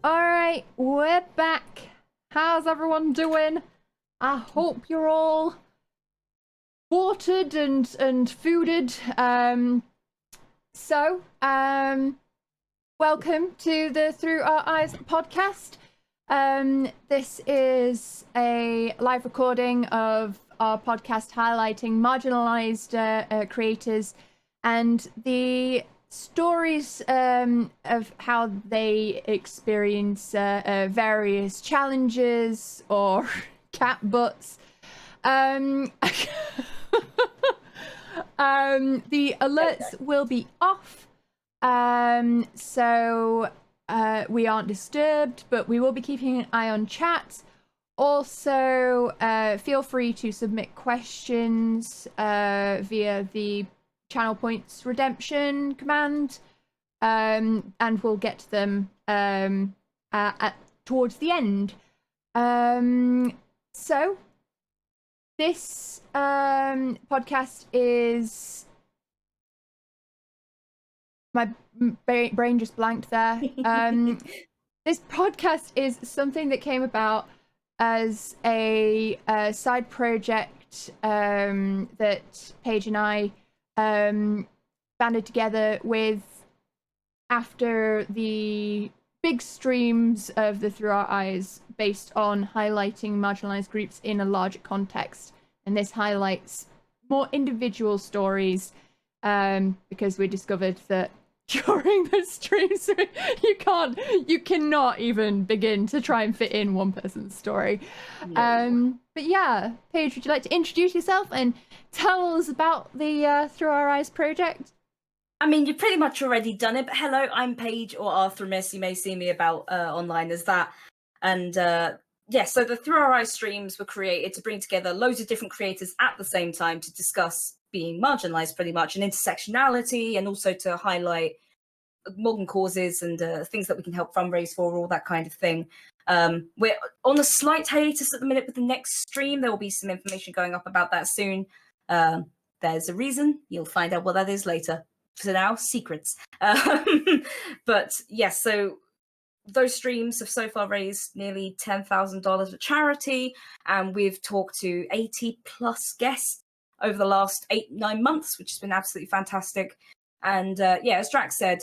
Alright, we're back. How's everyone doing? I hope you're all watered and fooded. Welcome to the Through Our Eyes podcast. This is a live recording of our podcast highlighting marginalised creators and the stories of how they experience various challenges or cat butts. The alerts will be off, so we aren't disturbed, but we will be keeping an eye on chat. Also, feel free to submit questions via the channel points redemption command, and we'll get to them towards the end. So this podcast is, my brain just blanked there. This podcast is something that came about as a side project that Paige and I banded together with after the big streams of the Through Our Eyes based on highlighting marginalised groups in a larger context. And this highlights more individual stories because we discovered that during the streams you cannot even begin to try and fit in one person's story. No. But yeah, Paige, would you like to introduce yourself and tell us about the Through Our Eyes project? I mean, you've pretty much already done it, but hello, I'm Paige, or Arthremis. You may see me about online as that. And yeah, so the Through Our Eyes streams were created to bring together loads of different creators at the same time to discuss being marginalised, pretty much, and intersectionality, and also to highlight modern causes and things that we can help fundraise for, all that kind of thing. We're on a slight hiatus at the minute with the next stream. There will be some information going up about that soon. There's a reason. You'll find out what that is later. For now, secrets. But yes, so those streams have so far raised nearly $10,000 for charity, and we've talked to 80 plus guests over the last 8-9 months, which has been absolutely fantastic. And yeah, as Drac said,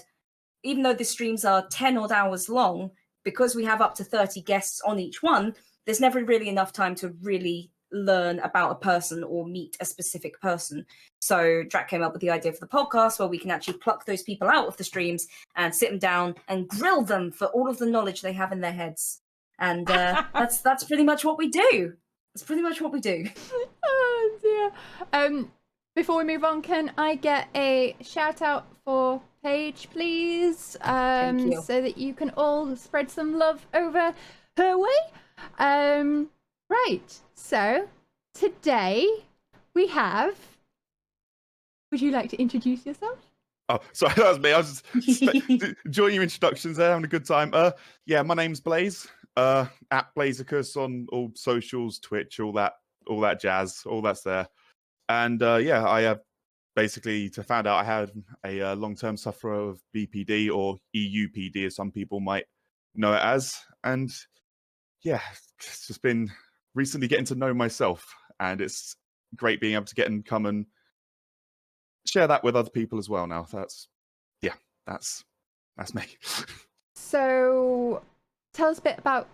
even though the streams are 10 odd hours long, because we have up to 30 guests on each one, there's never really enough time to really learn about a person or meet a specific person. So Drac came up with the idea for the podcast where we can actually pluck those people out of the streams and sit them down and grill them for all of the knowledge they have in their heads. And that's pretty much what we do. That's pretty much what we do. Oh dear. Before we move on, can I get a shout out for Paige, please? Thank you. So that you can all spread some love over her way. Right. So today we have. Would you like to introduce yourself? Oh, sorry, that was me. I was just enjoying your introductions there, having a good time. Yeah, my name's Blaize. At Blaizicus on all socials, Twitch, all that jazz, all that's there. And yeah, I have basically found out I had a long-term sufferer of BPD, or EUPD, as some people might know it as. And yeah, it's just been recently getting to know myself, and it's great being able to get and come and share that with other people as well now. That's me. So tell us a bit about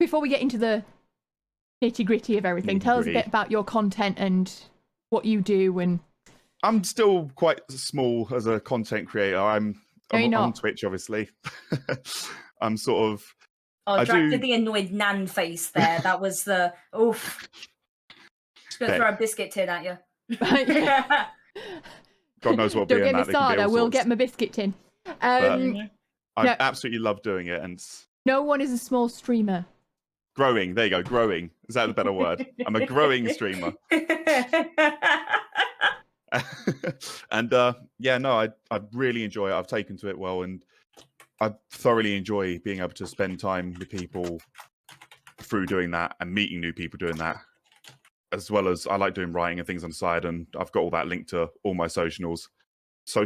before we get into the nitty-gritty of everything, tell us a bit about your content and what you do. And I'm still quite small as a content creator. I'm on Twitch, obviously. I'm sort of... Oh, Drac did the annoyed nan face there. That was the... Oof. Just going to throw a biscuit tin at you. God knows what. Don't get me started. I will get my biscuit tin. I absolutely love doing it, and no one is a small streamer. Growing. There you go. Growing. Is that the better word? I'm a growing streamer. And yeah, no, I really enjoy it. I've taken to it well, and I thoroughly enjoy being able to spend time with people through doing that and meeting new people doing that. As well as I like doing writing and things on the side, and I've got all that linked to all my socials. So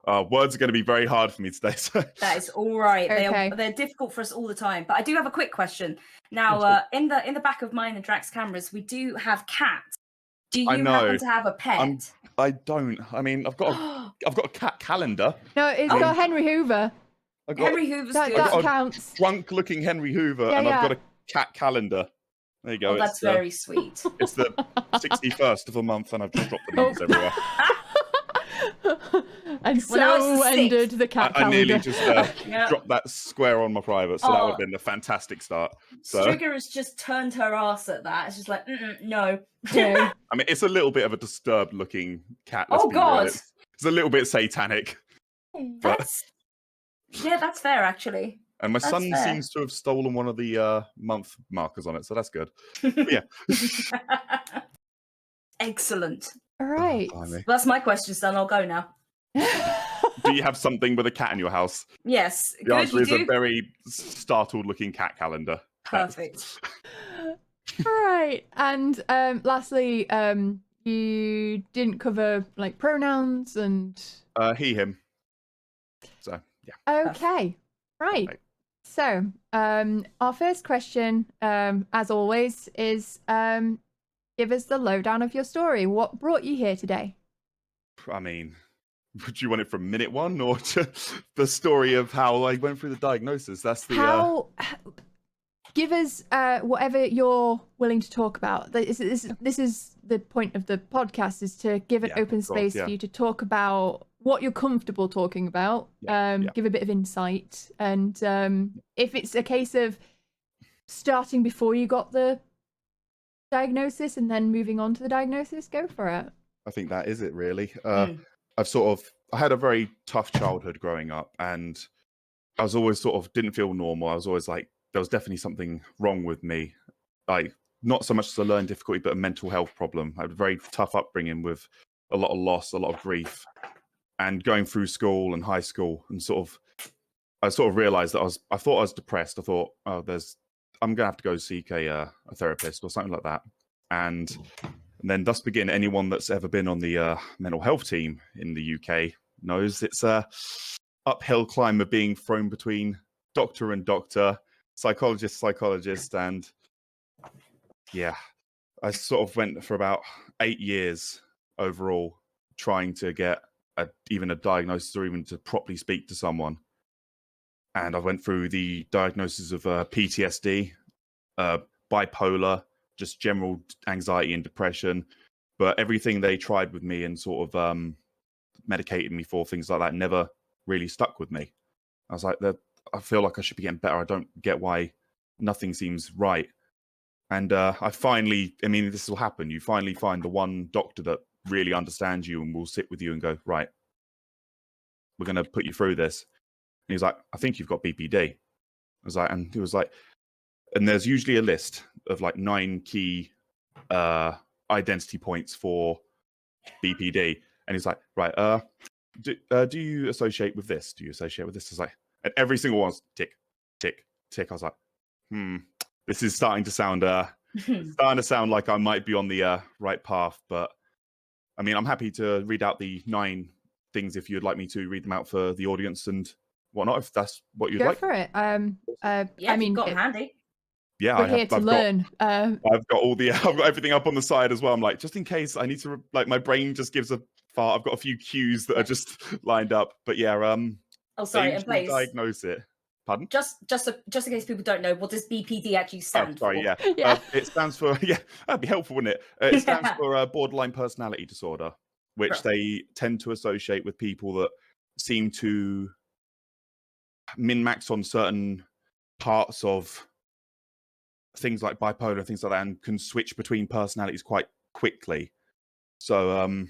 Words are going to be very hard for me today. So. That is all right. Okay. They're difficult for us all the time. But I do have a quick question. Now, in the back of mine and Drax cameras, we do have cats. Do you happen to have a pet? I don't. I mean, I've got a cat calendar. No, it's got Henry Hoover. Henry Hoover's That good. counts. Drunk-looking Henry Hoover, Yeah, and I've yeah. got a cat calendar. There you go. Oh, that's very sweet. It's the 61st of the month, and I've just dropped the numbers everywhere. And Well, now it's so the ended the cat I calendar. nearly just dropped that square on my private, so that would have been a fantastic start. So, Strigger has just turned her ass at that. It's just like, no. Yeah. I mean, it's a little bit of a disturbed-looking cat. Oh, God. It's a little bit satanic. That's fair, actually. And my That's son fair. seems to have stolen one of the month markers on it, so that's good. But yeah. Excellent. All right. Blimey. Well, that's my questions done. I'll go now. Do you have something with a cat in your house? Yes. The Good, answer you is do? a very startled-looking cat calendar. Perfect. All right. And lastly, you didn't cover like pronouns and. He, him. So yeah. Okay. Right. Right. So, our first question, as always, is give us the lowdown of your story. What brought you here today? I mean, would you want it from minute one or the story of how I went through the diagnosis? That's the Give us whatever you're willing to talk about. This is the point of the podcast, is to give an Yeah, open of course, space yeah. for you to talk about what you're comfortable talking about. Yeah. Give a bit of insight, and if it's a case of starting before you got the diagnosis and then moving on to the diagnosis, go for it. I think that is it really. I had a very tough childhood growing up, and I was always sort of didn't feel normal. I was always like, there was definitely something wrong with me. Like, not so much as a learning difficulty, but a mental health problem. I had a very tough upbringing with a lot of loss, a lot of grief, and going through school and high school, and I sort of realized that I thought I was depressed. I thought, oh, I'm gonna have to go seek a therapist or something like that. And then thus begin. Anyone that's ever been on the mental health team in the UK knows it's a uphill climb of being thrown between doctor and doctor, psychologist, and yeah, I sort of went for about 8 years overall trying to get even a diagnosis or even to properly speak to someone. And I went through the diagnosis of PTSD, bipolar, just general anxiety and depression. But everything they tried with me and sort of medicated me for, things like that, never really stuck with me. I was like, I feel like I should be getting better. I don't get why nothing seems right. And I finally, I mean, this will happen. You finally find the one doctor that really understands you and will sit with you and go, right, we're going to put you through this. And he was like, I think you've got BPD. I was like, and he was like, and there's usually a list of like 9 key identity points for BPD. And he's like, right, do you associate with this? Do you associate with this? I was like, and every single one's tick, tick, tick. I was like, this is starting to sound like I might be on the right path. But I mean, I'm happy to read out the 9 things if you'd like me to read them out for the audience and whatnot, if that's what you'd Go like. for it. Yeah, I mean, you've got 'em handy. Yeah, we're here to learn. I've got everything up on the side as well. I'm like, just in case I need to, like, my brain just gives a fart. I've got a few cues that are just lined up. But yeah, Oh, sorry, they and usually Blaize, diagnose it. Pardon? just in case people don't know, what does BPD actually stand Sorry, for? yeah. Yeah. It stands for, yeah, that'd be helpful, wouldn't it? It stands for borderline personality disorder, which Right. they tend to associate with people that seem to min-max on certain parts of things like bipolar, things like that, and can switch between personalities quite quickly. So,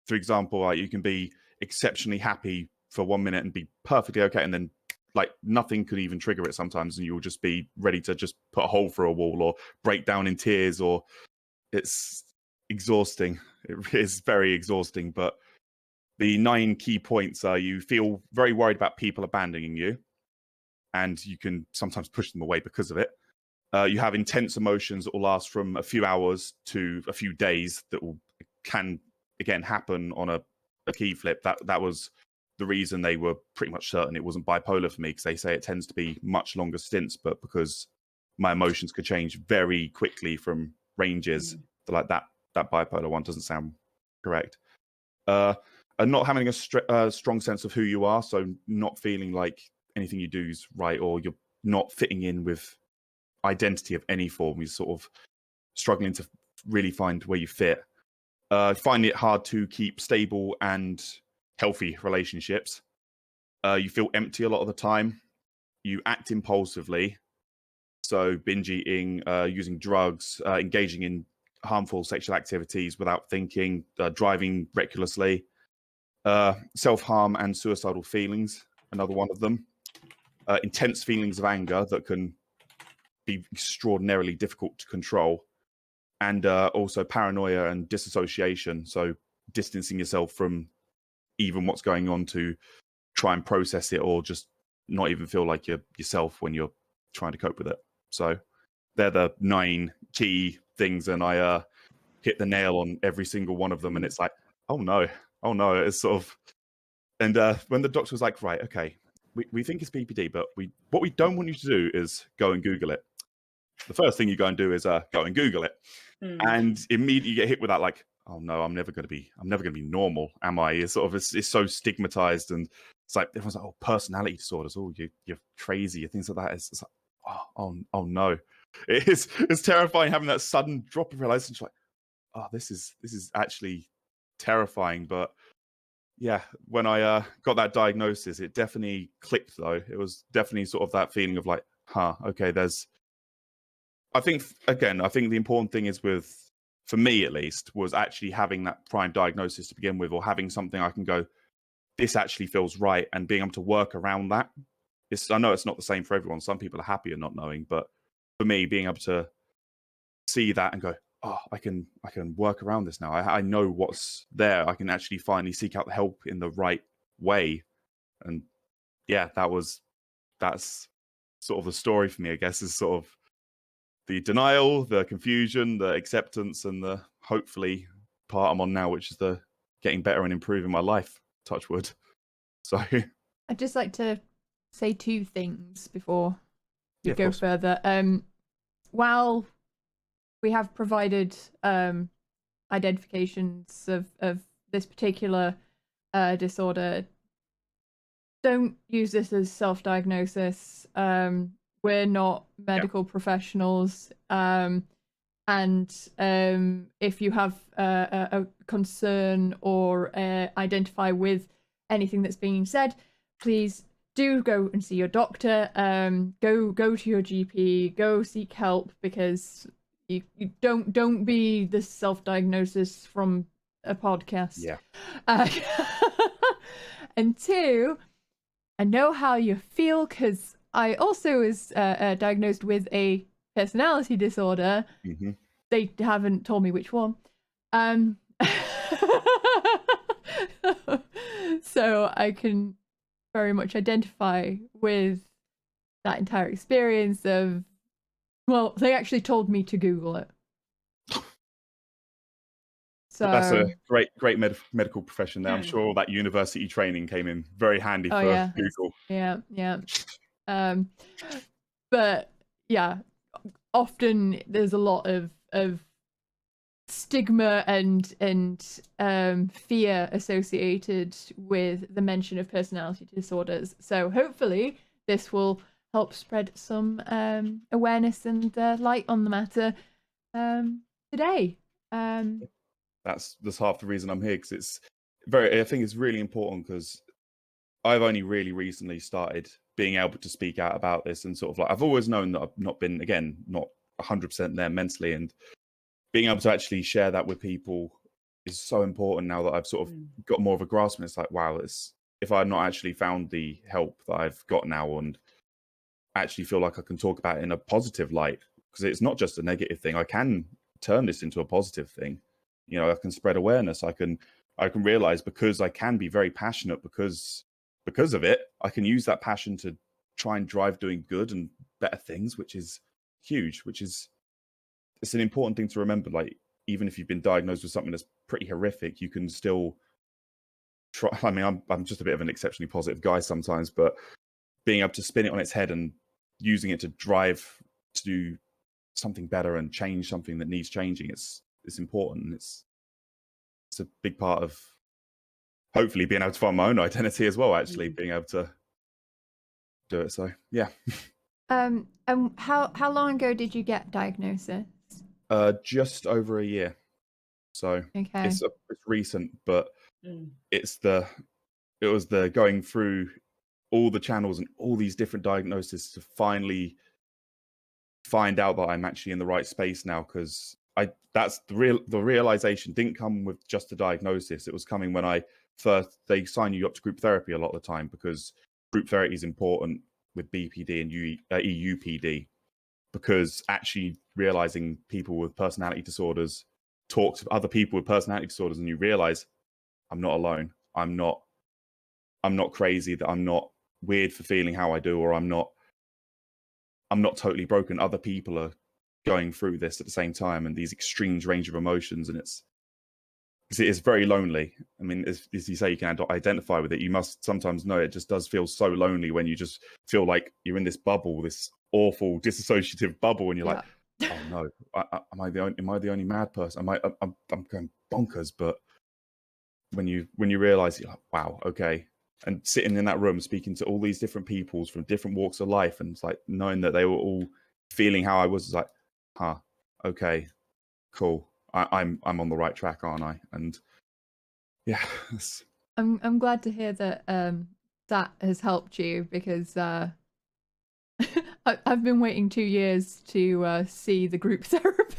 for example, like, you can be exceptionally happy for 1 minute and be perfectly okay, and then like nothing could even trigger it sometimes, and you'll just be ready to just put a hole through a wall or break down in tears, or it's exhausting. It is very exhausting. But the 9 key points are: you feel very worried about people abandoning you, and you can sometimes push them away because of it. You have intense emotions that will last from a few hours to a few days that can again happen on a key flip. That was the reason they were pretty much certain it wasn't bipolar for me, because they say it tends to be much longer stints, but because my emotions could change very quickly from ranges, like that bipolar one doesn't sound correct. And not having a strong sense of who you are, so not feeling like anything you do is right, or you're not fitting in with identity of any form. You're sort of struggling to really find where you fit. Finding it hard to keep stable and healthy relationships. You feel empty a lot of the time. You act impulsively. So binge eating, using drugs, engaging in harmful sexual activities without thinking, driving recklessly, self-harm and suicidal feelings, another one of them. Intense feelings of anger that can be extraordinarily difficult to control. And also paranoia and disassociation, so distancing yourself from even what's going on to try and process it, or just not even feel like you're yourself when you're trying to cope with it. So they're the 9 key things, and I hit the nail on every single one of them. And it's like, oh no, it's sort of. And when the doctor was like, right, okay, we think it's BPD, but what we don't want you to do is go and Google it. The first thing you go and do is go and Google it. And immediately you get hit with that, like, oh no, I'm never going to be normal, am I? It's sort of, it's so stigmatized, and it's like everyone's like, oh, personality disorders, oh, you're crazy, things like that. It's like, oh no, it's terrifying having that sudden drop of realization. Like, oh, this is actually terrifying. But yeah, when I got that diagnosis, it definitely clicked. Though it was definitely sort of that feeling of like, okay, I think the important thing is, for me at least, was actually having that prime diagnosis to begin with, or having something I can go, this actually feels right, and being able to work around that. I know it's not the same for everyone. Some people are happier not knowing, but for me, being able to see that and go, oh, I can work around this now. I know what's there. I can actually finally seek out the help in the right way. And yeah, that's sort of the story for me, I guess, is sort of the denial, the confusion, the acceptance, and the hopefully part I'm on now, which is the getting better and improving my life, touch wood. So I'd just like to say 2 things before we go course. further. While we have provided identifications of this particular disorder, don't use this as self-diagnosis. We're not medical professionals, and if you have a concern or identify with anything that's being said, please do go and see your doctor. Go to your GP. Go seek help, because you don't be the self-diagnosis from a podcast. Yeah. And 2, I know how you feel, because I also was diagnosed with a personality disorder. Mm-hmm. They haven't told me which one. So I can very much identify with that entire experience of, well, they actually told me to Google it. So that's a great medical profession there. I'm sure that university training came in very handy for Google. Yeah. But yeah, often there's a lot of stigma and fear associated with the mention of personality disorders. So hopefully this will help spread some awareness and light on the matter today. That's half the reason I'm here, because I think it's really important, because I've only really recently started being able to speak out about this, and sort of like, I've always known that I've not been, again, not 100% there mentally, and being able to actually share that with people is so important now that I've sort of got more of a grasp. And it's like, wow, if I've not actually found the help that I've got now, and actually feel like I can talk about it in a positive light, because it's not just a negative thing. I can turn this into a positive thing. You know, I can spread awareness. I can realize, because I can be very passionate because of it, I can use that passion to try and drive doing good and better things, which is huge, it's an important thing to remember. Like, even if you've been diagnosed with something that's pretty horrific, you can still try. I mean, I'm just a bit of an exceptionally positive guy sometimes, but being able to spin it on its head and using it to drive to do something better and change something that needs changing, it's important. And it's a big part of hopefully being able to find my own identity as well. Actually, being able to do it. So yeah. And how long ago did you get diagnosis? Just over a year. So Okay. it's recent, but it was the going through all the channels and all these different diagnoses to finally find out that I'm actually in the right space now. Because that's the realization didn't come with just a diagnosis. It was coming when they sign you up to group therapy a lot of the time, because group therapy is important with BPD and EUPD, because actually realizing people with personality disorders talk to other people with personality disorders, and you realize I'm not alone. I'm not crazy, that I'm not weird for feeling how I do, or I'm not totally broken. Other people are going through this at the same time, and these extreme range of emotions, and it is very lonely. I mean, as you say, you can identify with it. You must sometimes know it just does feel so lonely when you just feel like you're in this bubble, this awful dissociative bubble, and you're like, oh no, am I the only mad person? I'm going bonkers. But when you realize, you're like, wow, okay. And sitting in that room speaking to all these different peoples from different walks of life, and it's like knowing that they were all feeling how I was, like, okay, cool. I'm on the right track, aren't I? And yeah, I'm glad to hear that that has helped you, because I've been waiting 2 years to see the group therapy.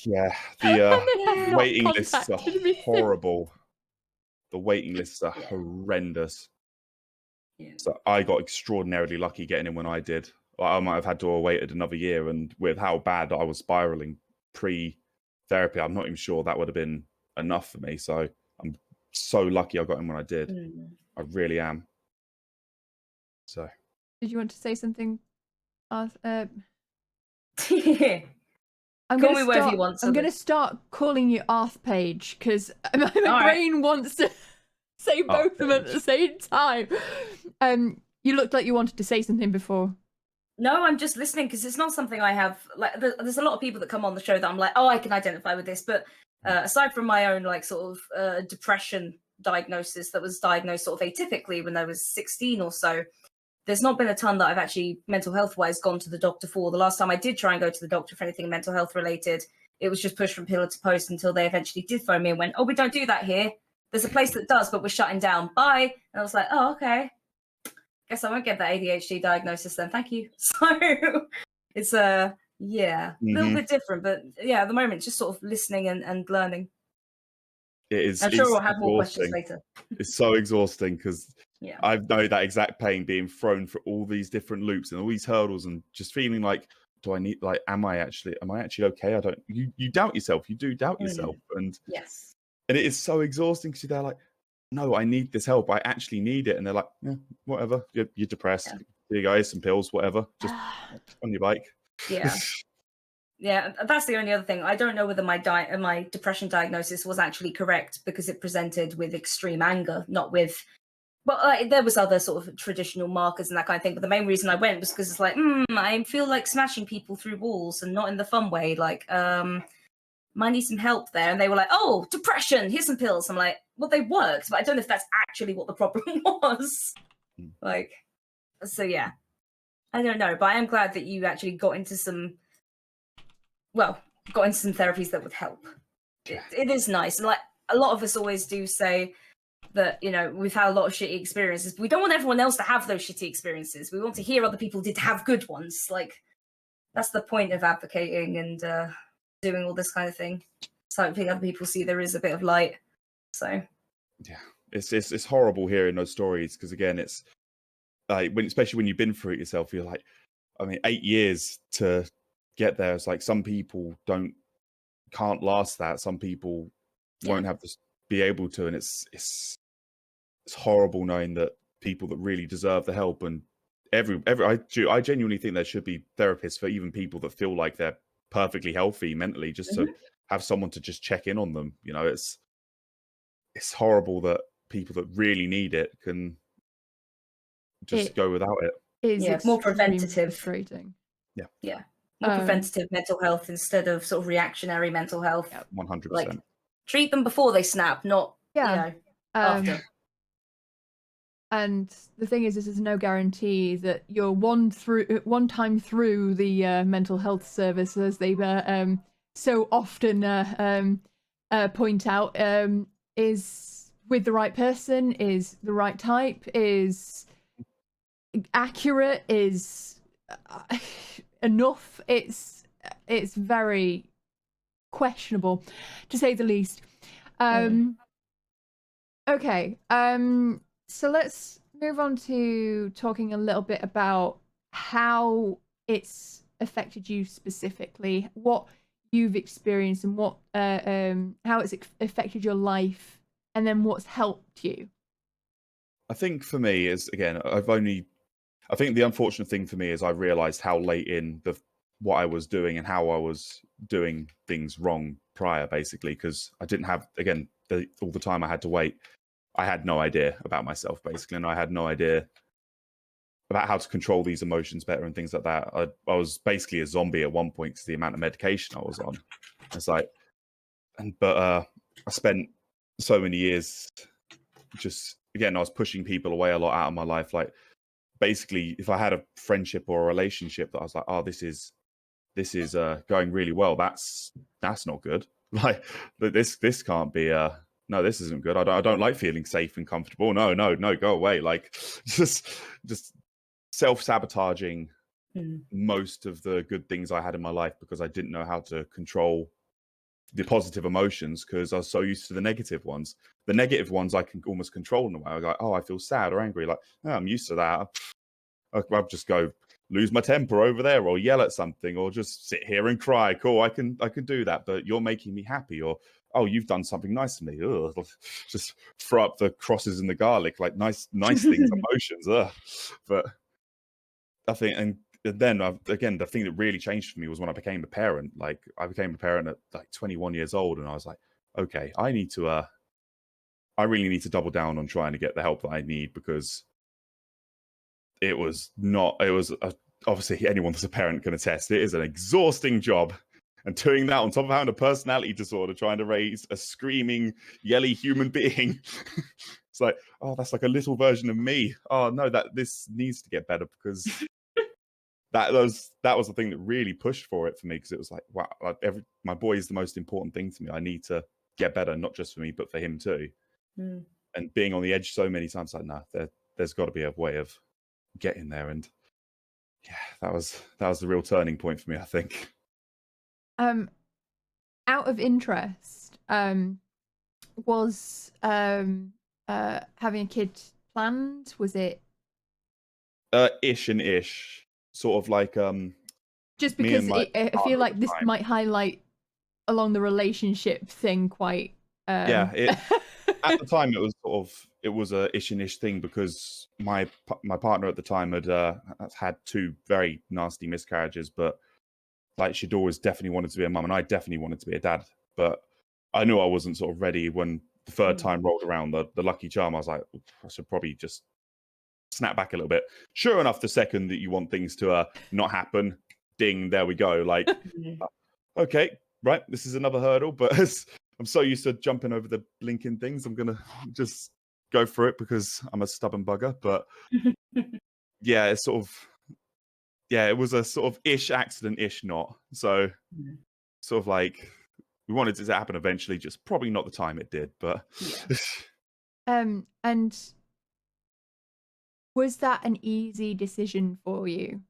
Yeah, the waiting lists are horrible. The waiting lists are horrendous. Yeah. So I got extraordinarily lucky getting in when I did. I might have had to have waited another year, and with how bad I was spiraling pre-therapy, I'm not even sure that would have been enough for me. So I'm so lucky I got in when I did. I really am. So. Did you want to say something? Call I'm me wherever you want. I'm going to start calling you Arth Page, because my brain wants to say both of them at the same time. You looked like you wanted to say something before. No, I'm just listening, because it's not something I have. Like, there's a lot of people that come on the show that I'm like, oh, I can identify with this. But aside from my own, like, sort of depression diagnosis that was diagnosed sort of atypically when I was 16 or so, there's not been a ton that I've actually mental health wise gone to the doctor for. The last time I did try and go to the doctor for anything mental health related, it was just pushed from pillar to post until they eventually did phone me and went, oh, we don't do that here. There's a place that does, but we're shutting down. Bye. And I was like, oh, okay. Guess I won't get that ADHD diagnosis then. Thank you. So it's a little bit different, but yeah, at the moment, just sort of listening and learning. It is. I'm sure we'll have more questions later. It's so exhausting, because I know that exact pain, being thrown for all these different loops and all these hurdles, and just feeling like, am I actually okay? You doubt yourself. You do doubt yourself. And yes. And it is so exhausting, because they're like, no, I need this help. I actually need it. And they're like, yeah, whatever. You're depressed. Here you go, some pills, whatever. Just on your bike. Yeah. Yeah, that's the only other thing. I don't know whether my depression diagnosis was actually correct, because it presented with extreme anger, not with... Well, there was other sort of traditional markers and that kind of thing. But the main reason I went was because it's like, I feel like smashing people through walls, and not in the fun way. Like, might need some help there. And they were like, oh, depression, here's some pills. I'm like, well, they worked, but I don't know if that's actually what the problem was. Like, so yeah, I don't know. But I am glad that you actually got into some therapies that would help. It is nice. And like, a lot of us always do say that, you know, we've had a lot of shitty experiences. We don't want everyone else to have those shitty experiences. We want to hear other people did have good ones. Like, that's the point of advocating and doing all this kind of thing. So hopefully other people see there is a bit of light. So yeah, it's horrible hearing those stories, because again, it's like, especially when you've been through it yourself, you're like, I mean, 8 years to get there. It's like, some people can't last that. Some people won't have to be able to, and it's horrible knowing that people that really deserve the help, and I genuinely think there should be therapists for even people that feel like they're perfectly healthy mentally, just to have someone to just check in on them. You know, it's horrible that people that really need it can just go without it. Is more preventative. Frustrating. Yeah. More preventative mental health instead of sort of reactionary mental health. 100%. Like, treat them before they snap, not after. And the thing is, this is no guarantee that you're one time through the mental health service, as they so often point out, is with the right person, is the right type, is accurate, is enough. It's very questionable, to say the least. Okay. So let's move on to talking a little bit about how it's affected you specifically, what you've experienced, and what how it's affected your life, and then what's helped you. I think for me is, again, I think the unfortunate thing for me is I realized how late in what I was doing and how I was doing things wrong prior, basically, because I didn't have, again, all the time I had to wait. I had no idea about myself, basically, and I had no idea about how to control these emotions better and things like that. I was basically a zombie at one point because the amount of medication I was on. It's like, but I spent so many years just, again, I was pushing people away a lot out of my life. Like, basically, if I had a friendship or a relationship that I was like, oh, this is going really well, that's not good. Like, this can't be no, this isn't good. I don't like feeling safe and comfortable. No, go away. Like, just self-sabotaging most of the good things I had in my life because I didn't know how to control the positive emotions because I was so used to the negative ones. The negative ones I can almost control in a way. I was like, oh, I feel sad or angry. Like, oh, I'm used to that. I'll just go lose my temper over there or yell at something or just sit here and cry. Cool, I can do that, but you're making me happy. Or, oh, you've done something nice to me. Ugh. Just throw up the crosses and the garlic, like nice things, emotions. Ugh. But I think, and then again, the thing that really changed for me was when I became a parent. Like, I became a parent at like 21 years old, and I was like, okay, I really need to double down on trying to get the help that I need because obviously anyone that's a parent can attest, it is an exhausting job. And doing that on top of having a personality disorder, trying to raise a screaming, yelly human being. It's like, oh, that's like a little version of me. Oh no, this needs to get better because that was the thing that really pushed for it for me because it was like, wow, my boy is the most important thing to me. I need to get better, not just for me, but for him too. And being on the edge so many times, like, nah, there's got to be a way of getting there. And yeah, that was the real turning point for me, I think. Out of interest, was having a kid planned? Was it ish and ish, sort of like just because I feel like this might highlight along the relationship thing quite yeah, at the time it was a ish and ish thing because my partner at the time had two very nasty miscarriages, but like she'd always definitely wanted to be a mum and I definitely wanted to be a dad, but I knew I wasn't sort of ready when the third time rolled around, the lucky charm. I was like, I should probably just snap back a little bit. Sure enough, the second that you want things to not happen, ding, there we go. Like, okay, right, this is another hurdle, but I'm so used to jumping over the blinking things, I'm gonna just go for it because I'm a stubborn bugger. But yeah, it's sort of, yeah, it was a sort of ish accident, ish not. So sort of like we wanted it to happen eventually, just probably not the time it did. But and was that an easy decision for you?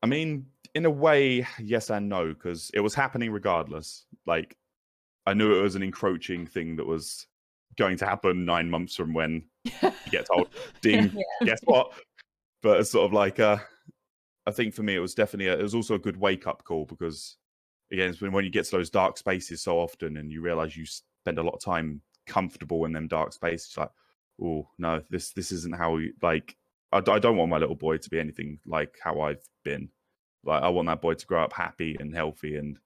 I mean, in a way, yes and no, because it was happening regardless. Like, I knew it was an encroaching thing that was going to happen 9 months from when you get told, ding, guess what? But it's sort of like, I think for me, it was definitely, it was also a good wake-up call because, again, it's when you get to those dark spaces so often and you realize you spend a lot of time comfortable in them dark spaces, like, oh, no, this isn't how you, like, I don't want my little boy to be anything like how I've been. Like, I want that boy to grow up happy and healthy, and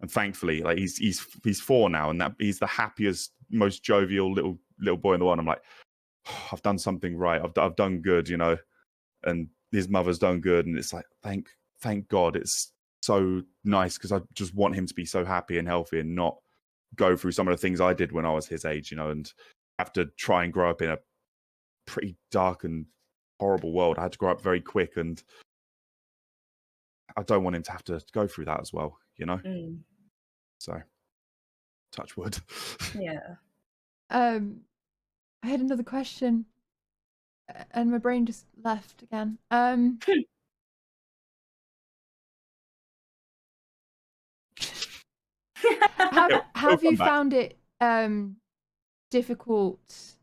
thankfully, like he's 4 now, and that he's the happiest most jovial little boy in the world. I'm like, oh, I've done something right. I've done good, you know. And his mother's done good, and it's like, thank God. It's so nice because I just want him to be so happy and healthy and not go through some of the things I did when I was his age, you know, and have to try and grow up in a pretty dark and horrible world. I had to grow up very quick, and I don't want him to have to go through that as well, you know. So, touch wood. Yeah. I had another question, and my brain just left again. Have you found it difficult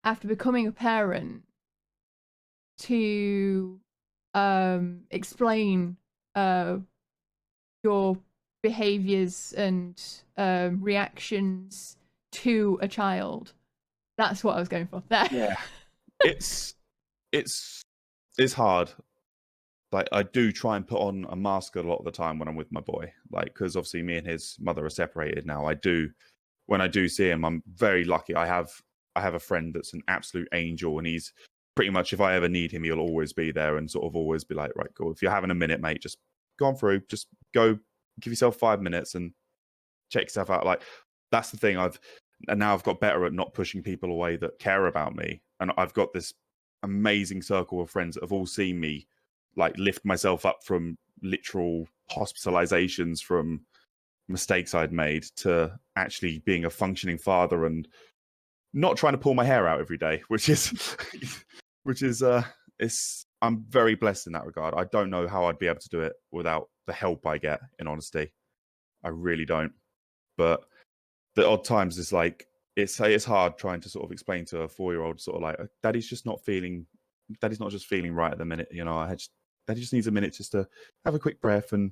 after becoming a parent to explain your behaviors and reactions to a child? That's what I was going for there. Yeah. It's hard. Like, I do try and put on a mask a lot of the time when I'm with my boy, like, because obviously me and his mother are separated now. When I do see him, I'm very lucky. I have a friend that's an absolute angel, and he's pretty much, if I ever need him, he'll always be there and sort of always be like, right, cool. If you're having a minute, mate, just go on through, just go, give yourself 5 minutes and check yourself out. Like, that's the thing. And now I've got better at not pushing people away that care about me, and I've got this amazing circle of friends that have all seen me like lift myself up from literal hospitalizations from mistakes I'd made to actually being a functioning father and not trying to pull my hair out every day, which is I'm very blessed in that regard. I don't know how I'd be able to do it without the help I get, in honesty. I really don't. But the odd times it's like, it's hard trying to sort of explain to a 4-year-old sort of like, Daddy's not just feeling right at the minute, you know. Daddy just needs a minute just to have a quick breath. And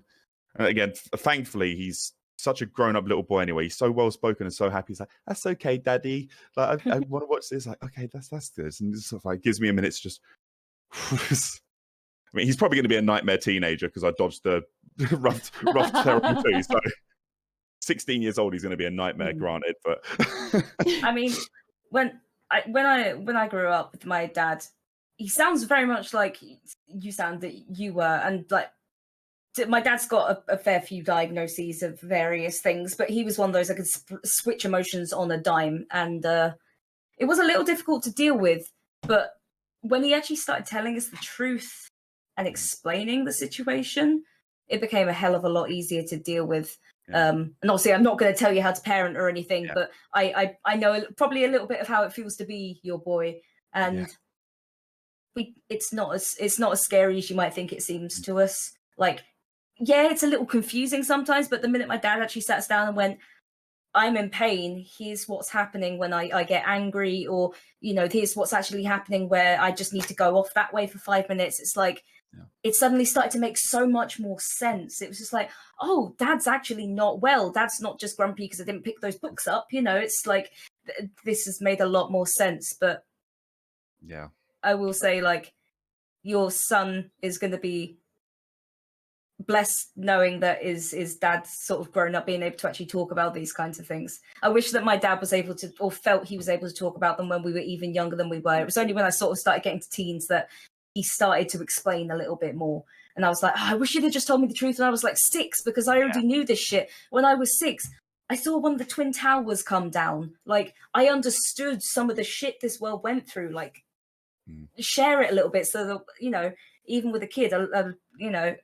again, thankfully, he's such a grown-up little boy anyway. He's so well-spoken and so happy. He's like, that's okay, Daddy. Like, I want to watch this. Like, okay, that's good. And it's sort of like, gives me a minute to just... I mean, he's probably going to be a nightmare teenager because I dodged the rough terrible too. So 16 years old, he's going to be a nightmare, granted. But I mean, when I grew up with my dad, he sounds very much like you sound that you were, and like my dad's got a fair few diagnoses of various things, but he was one of those that could switch emotions on a dime, and it was a little difficult to deal with. But when he actually started telling us the truth and explaining the situation, it became a hell of a lot easier to deal with. Yeah. And obviously, I'm not going to tell you how to parent or anything, but I know probably a little bit of how it feels to be your boy, and it's not as scary as you might think it seems to us. Like, yeah, it's a little confusing sometimes, but the minute my dad actually sat us down and went, I'm in pain, here's what's happening when I get angry, or, you know, here's what's actually happening where I just need to go off that way for 5 minutes. It's like, it suddenly started to make so much more sense. It was just like, oh, Dad's actually not well. Dad's not just grumpy because I didn't pick those books up. You know, it's like, this has made a lot more sense. But yeah, I will say, like, your son is going to be blessed knowing that his dad's sort of grown up, being able to actually talk about these kinds of things. I wish that my dad was able to, or felt he was able to talk about them when we were even younger than we were. It was only when I sort of started getting to teens that he started to explain a little bit more. And I was like, oh, I wish you'd have just told me the truth when I was like 6, because I already knew this shit. When I was 6, I saw one of the Twin Towers come down. Like, I understood some of the shit this world went through. Like, share it a little bit so that, you know, even with a kid, you know,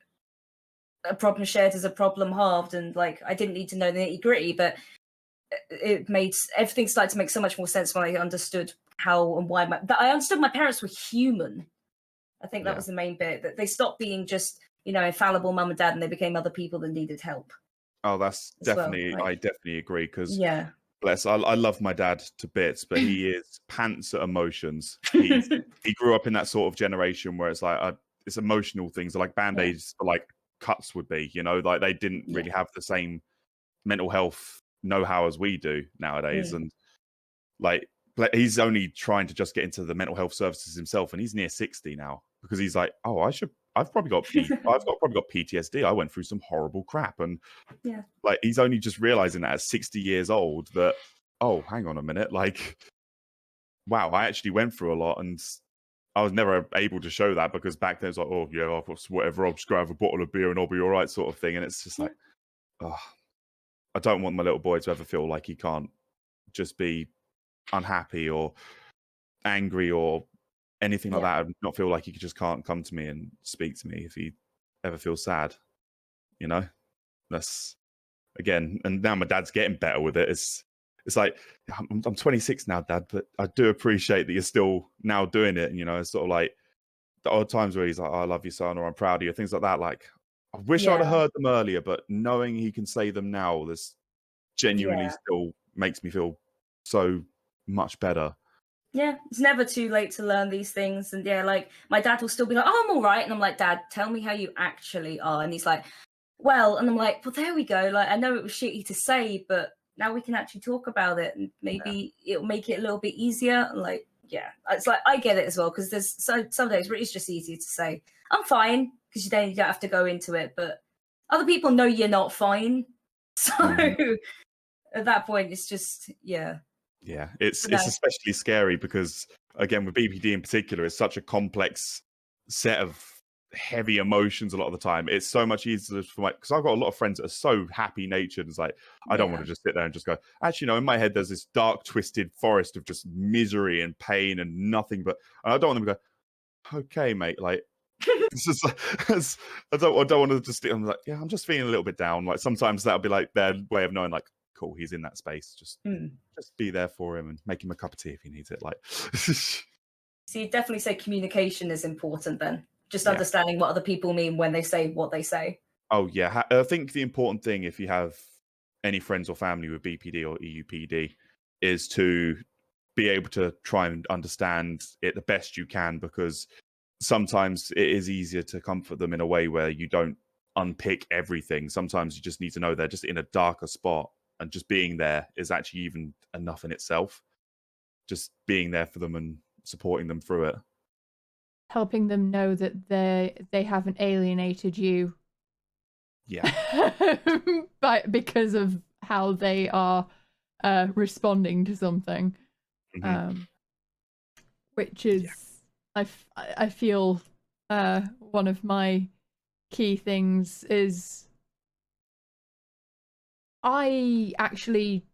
a problem shared is a problem halved. And like, I didn't need to know the nitty gritty, but it made everything started to make so much more sense when I understood how and why I understood my parents were human. I think that was the main bit, that they stopped being just, you know, infallible mum and dad, and they became other people that needed help. Oh, that's definitely, I definitely agree. Because bless, I love my dad to bits, but he is pants at emotions. He grew up in that sort of generation where it's like, it's emotional things, like band-aids, like cuts would be, you know, like they didn't really have the same mental health know-how as we do nowadays. And like, he's only trying to just get into the mental health services himself, and he's near 60 now, because he's like, oh, I've probably got PTSD. I went through some horrible crap. And like, he's only just realizing that at 60 years old that oh, hang on a minute, like, wow, I actually went through a lot, and I was never able to show that because back then it's like, oh yeah, whatever, I'll just go have a bottle of beer and I'll be all right, sort of thing. And it's just like, oh, I don't want my little boy to ever feel like he can't just be unhappy or angry or anything like that, and not feel like he just can't come to me and speak to me if he ever feels sad. You know, that's again. And now my dad's getting better with it. It's like I'm 26 now, Dad, but I do appreciate that you're still now doing it. And you know, it's sort of like the odd times where he's like, oh, "I love you, son," or "I'm proud of you," things like that. Like, I wish I'd have heard them earlier, but knowing he can say them now, this genuinely still makes me feel so much better. Yeah, it's never too late to learn these things. And yeah, like my dad will still be like, "Oh, I'm all right," and I'm like, "Dad, tell me how you actually are." And he's like, "Well," and I'm like, "Well, there we go. Like, I know it was shitty to say, but now we can actually talk about it, and maybe it'll make it a little bit easier." Like, yeah, it's like I get it as well, because there's some days where it's just easier to say I'm fine, because then you don't have to go into it. But other people know you're not fine, so at that point, it's just yeah, it's especially scary because again with BPD in particular, it's such a complex set of heavy emotions a lot of the time. It's so much easier for because I've got a lot of friends that are so happy natured. It's like I don't want to just sit there and just go, actually no, in my head there's this dark twisted forest of just misery and pain and nothing but, and I don't want them to go, okay mate, like this is I don't want to just, I'm like, yeah, I'm just feeling a little bit down. Like sometimes that'll be like their way of knowing like, cool, he's in that space, just be there for him and make him a cup of tea if he needs it. Like so you definitely say communication is important then. Just understanding what other people mean when they say what they say. Oh, yeah. I think the important thing, if you have any friends or family with BPD or EUPD, is to be able to try and understand it the best you can, because sometimes it is easier to comfort them in a way where you don't unpick everything. Sometimes you just need to know they're just in a darker spot, and just being there is actually even enough in itself. Just being there for them and supporting them through it. Helping them know that they haven't alienated you. Yeah. because of how they are responding to something. Which is, I feel one of my key things is I actually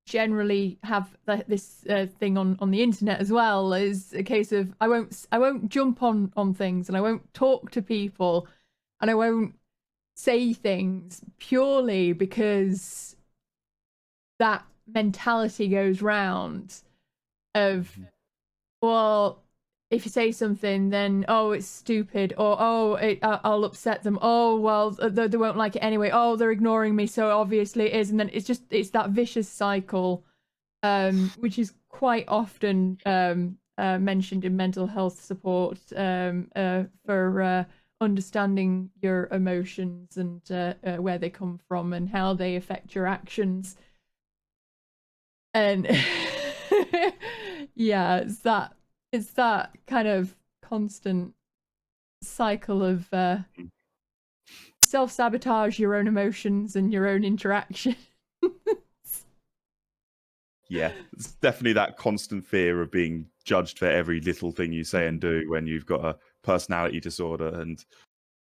generally have this thing on the internet as well, is a case of I won't jump on things, and I won't talk to people, and I won't say things purely because that mentality goes round of, well, if you say something, then oh, it's stupid, or oh, I'll upset them. Oh, well, they won't like it anyway. Oh, they're ignoring me, so obviously it is. And then it's that vicious cycle, which is quite often mentioned in mental health support for understanding your emotions and where they come from and how they affect your actions. And yeah, it's that kind of constant cycle of self-sabotage your own emotions and your own interaction. Yeah, it's definitely that constant fear of being judged for every little thing you say and do when you've got a personality disorder. And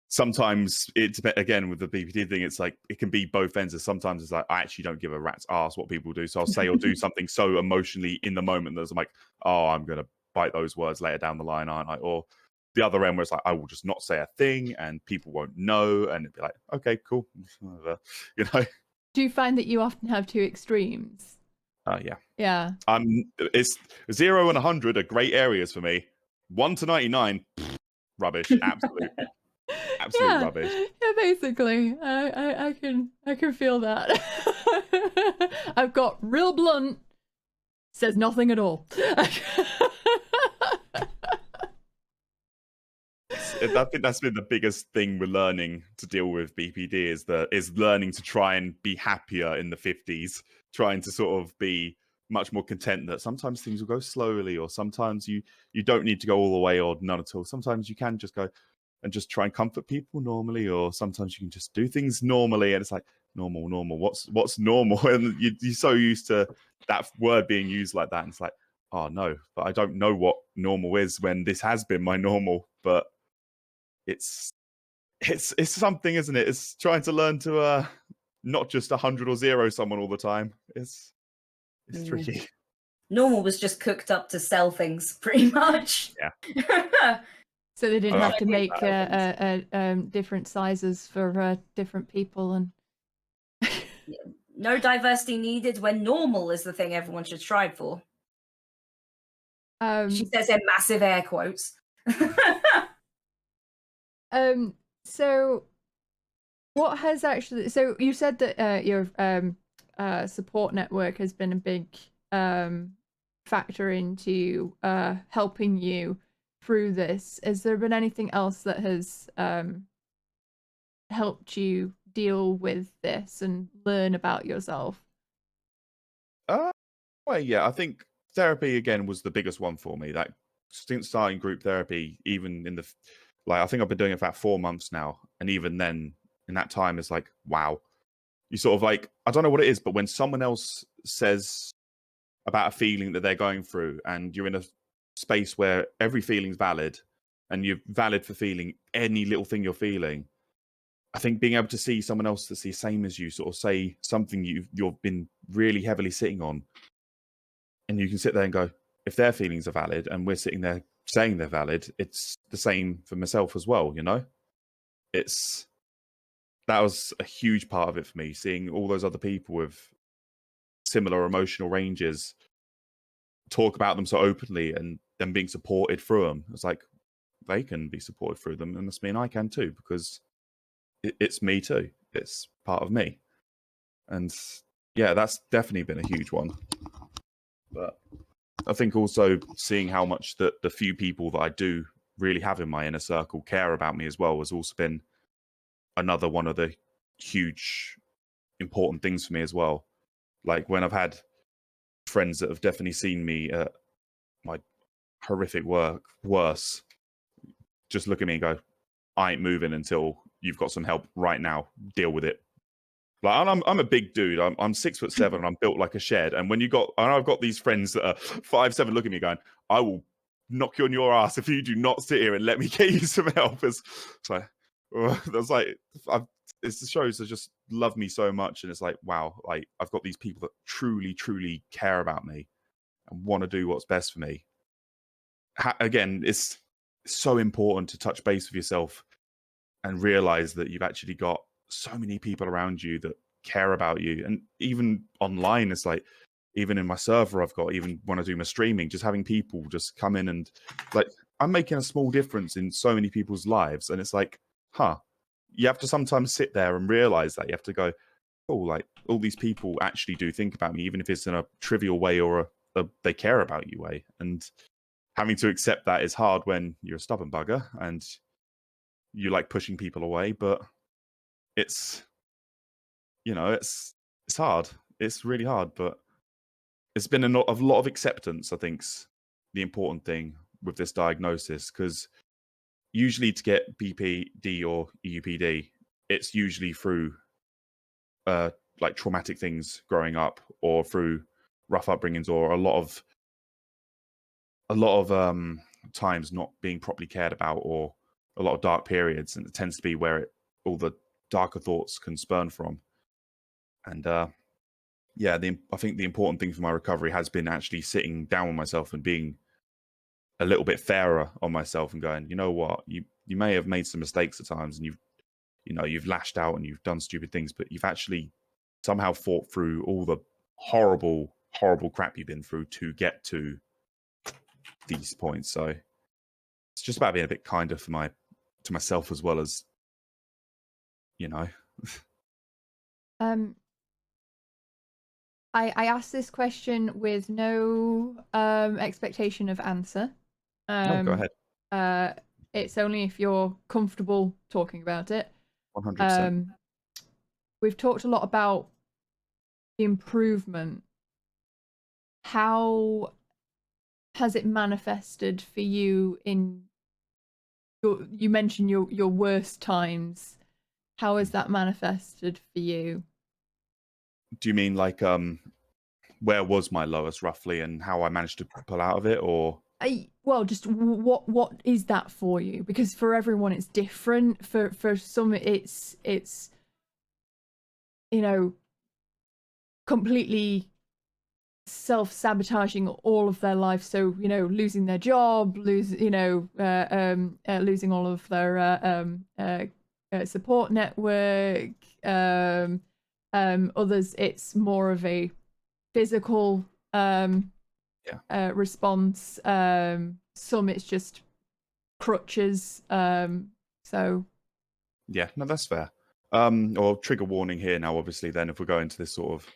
sometimes it's, again, with the BPD thing, it's like it can be both ends. Sometimes it's like I actually don't give a rat's ass what people do, so I'll say or do something so emotionally in the moment that I'm like, oh, I'm gonna bite those words later down the line, aren't I? Or the other end where it's like I will just not say a thing and people won't know, and it'd be like, okay, cool, you know. Do you find that you often have two extremes? Yeah. It's 0 and 100 are great areas for me. 1 to 99, rubbish, absolute rubbish. Yeah, basically, I can feel that. I've got real blunt, says nothing at all. I think that's been the biggest thing we're learning to deal with BPD is learning to try and be happier in the 50s, trying to sort of be much more content that sometimes things will go slowly, or sometimes you don't need to go all the way or none at all. Sometimes you can just go and just try and comfort people normally, or sometimes you can just do things normally, and it's like, normal. What's normal? And you're so used to that word being used like that, and it's like, oh no, but I don't know what normal is when this has been my normal. But it's something, isn't it? It's trying to learn to not just 100 or 0 someone all the time. It's tricky. Normal was just cooked up to sell things, pretty much. Yeah. So they didn't have to make different sizes for different people, and no diversity needed when normal is the thing everyone should strive for. She says in massive air quotes. So what has actually, so you said that your support network has been a big factor into helping you through this. Has there been anything else that has helped you deal with this and learn about yourself? Well, yeah, I think therapy again was the biggest one for me. That since starting group therapy, even in the I think I've been doing it for about 4 months now, and even then, in that time, it's like, wow, you sort of like, I don't know what it is, but when someone else says about a feeling that they're going through, and you're in a space where every feeling's valid, and you're valid for feeling any little thing you're feeling, I think being able to see someone else that's the same as you sort of say something you've been really heavily sitting on, and you can sit there and go, if their feelings are valid and we're sitting there saying they're valid, it's the same for myself as well, you know? That was a huge part of it for me, seeing all those other people with similar emotional ranges talk about them so openly and them being supported through them. It's like, they can be supported through them, and that's mean I can too, because it's me too. It's part of me. And yeah, that's definitely been a huge one. But I think also seeing how much the few people that I do really have in my inner circle care about me as well has also been another one of the huge important things for me as well. Like when I've had friends that have definitely seen me at my horrific worse, just look at me and go, I ain't moving until you've got some help right now. Deal with it. Like, I'm a big dude. I'm 6'7" and I'm built like a shed. And I've got these friends that are 5'7", look at me going, I will knock you on your ass if you do not sit here and let me get you some help. It's like, it shows they just love me so much, and it's like, wow, like I've got these people that truly, truly care about me and want to do what's best for me. Again, it's so important to touch base with yourself and realize that you've actually got so many people around you that care about you. And even online, it's like, even in my server I've got, even when I do my streaming, just having people just come in and like, I'm making a small difference in so many people's lives. And it's like, you have to sometimes sit there and realize that. You have to go, oh, like all these people actually do think about me, even if it's in a trivial way or a they care about you way. And having to accept that is hard when you're a stubborn bugger and you like pushing people away. But it's, you know, it's hard. It's really hard, but it's been a lot of acceptance, I think's the important thing with this diagnosis, because usually to get BPD or EUPD, it's usually through like traumatic things growing up, or through rough upbringings, or a lot of times not being properly cared about, or a lot of dark periods, and it tends to be where all the darker thoughts can spurn from. And yeah, I think the important thing for my recovery has been actually sitting down with myself and being a little bit fairer on myself and going, you know what, you may have made some mistakes at times, and you've lashed out and you've done stupid things, but you've actually somehow fought through all the horrible crap you've been through to get to these points. So it's just about being a bit kinder to myself, as well as, you know. I asked this question with no expectation of answer. No, go ahead. It's only if you're comfortable talking about it. 100%. We've talked a lot about the improvement. How has it manifested for you in you mentioned your worst times? How has that manifested for you? Do you mean like where was my lowest roughly and how I managed to pull out of it, or? Well, just what is that for you? Because for everyone it's different. For some it's you know, completely self-sabotaging all of their life. So, you know, losing their job, losing all of their support network. Others, it's more of a physical response. Some it's just crutches. So Yeah, no, that's fair. Or trigger warning here now, obviously, then if we're going to this sort of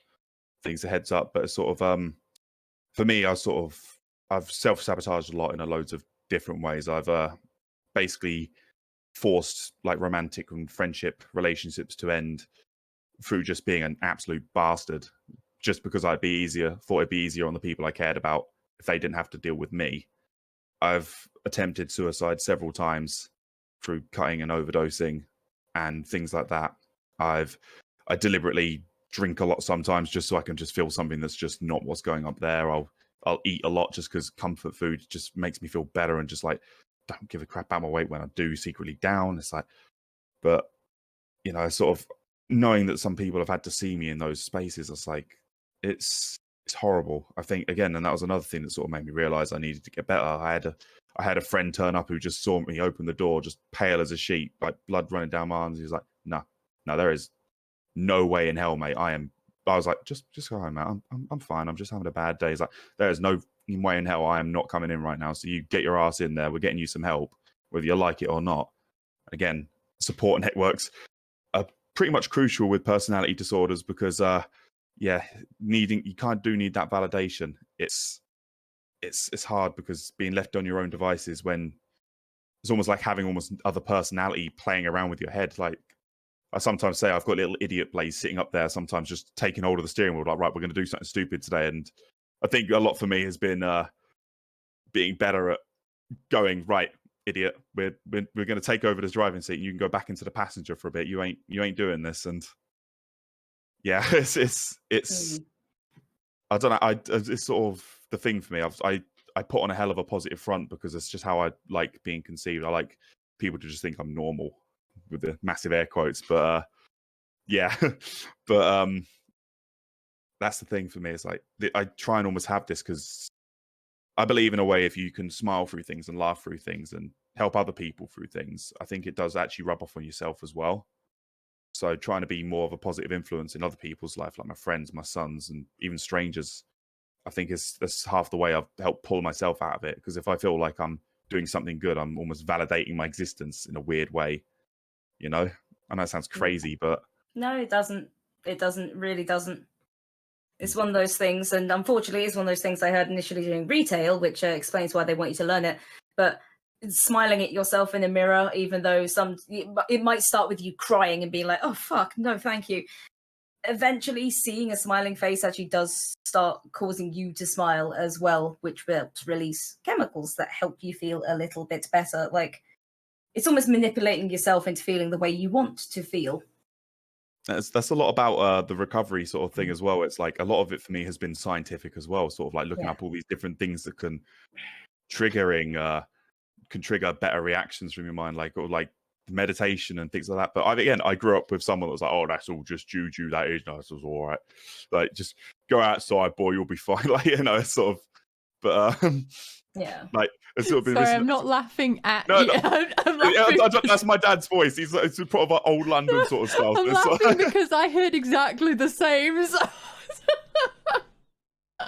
things, a heads up, but sort of for me, I've self-sabotaged a lot in loads of different ways. I've basically forced like romantic and friendship relationships to end through just being an absolute bastard, just because thought it'd be easier on the people I cared about if they didn't have to deal with me. I've attempted suicide several times through cutting and overdosing and things like that. I deliberately drink a lot sometimes just so I can just feel something that's just not what's going up there. I'll eat a lot just because comfort food just makes me feel better, and just like don't give a crap about my weight when I do secretly down. It's like, but you know, sort of knowing that some people have had to see me in those spaces, it's like it's horrible. I think again, and that was another thing that sort of made me realize I needed to get better. I had a friend turn up who just saw me open the door, just pale as a sheet, like blood running down my arms. He was like, no, there is no way in hell, mate. I was like, just go home, mate. I'm fine. I'm just having a bad day. He's like, there is no way in hell I am not coming in right now. So you get your ass in there. We're getting you some help, whether you like it or not. Again, support networks are pretty much crucial with personality disorders because, you do need that validation. It's hard because being left on your own devices when it's almost like having almost other personality playing around with your head. Like I sometimes say I've got little idiot Blaize sitting up there, sometimes just taking hold of the steering wheel, like, right, we're going to do something stupid today. And I think a lot for me has been being better at going, right, idiot, we're going to take over this driving seat. You can go back into the passenger for a bit. You ain't doing this. And yeah, it's I don't know. It's sort of the thing for me. I put on a hell of a positive front because it's just how I like being conceived. I like people to just think I'm normal, with the massive air quotes. But yeah, but that's the thing for me. It's like I try and almost have this because I believe in a way if you can smile through things and laugh through things and help other people through things, I think it does actually rub off on yourself as well. So trying to be more of a positive influence in other people's life, like my friends, my sons, and even strangers, I think that's half the way I've helped pull myself out of it. Because if I feel like I'm doing something good, I'm almost validating my existence in a weird way, you know? I know it sounds crazy, but... No, it doesn't. It really doesn't. It's one of those things, and unfortunately it's one of those things I heard initially doing retail, which explains why they want you to learn it. But smiling at yourself in a mirror, even though it might start with you crying and being like, oh fuck, no thank you. Eventually seeing a smiling face actually does start causing you to smile as well, which helps release chemicals that help you feel a little bit better. Like, it's almost manipulating yourself into feeling the way you want to feel. That's a lot about the recovery sort of thing as well. It's like a lot of it for me has been scientific as well, sort of like looking up all these different things that can trigger better reactions from your mind, like meditation and things like that. But I grew up with someone that was like, oh, that's all just juju, that is nice, it's all right, like just go outside, boy, you'll be fine. Like, you know, it's sort of, but like it's sort of been. Sorry, I'm not laughing at you. I'm laughing that's my dad's voice. It's sort of old London sort of style. I'm laughing because I heard exactly the same. So...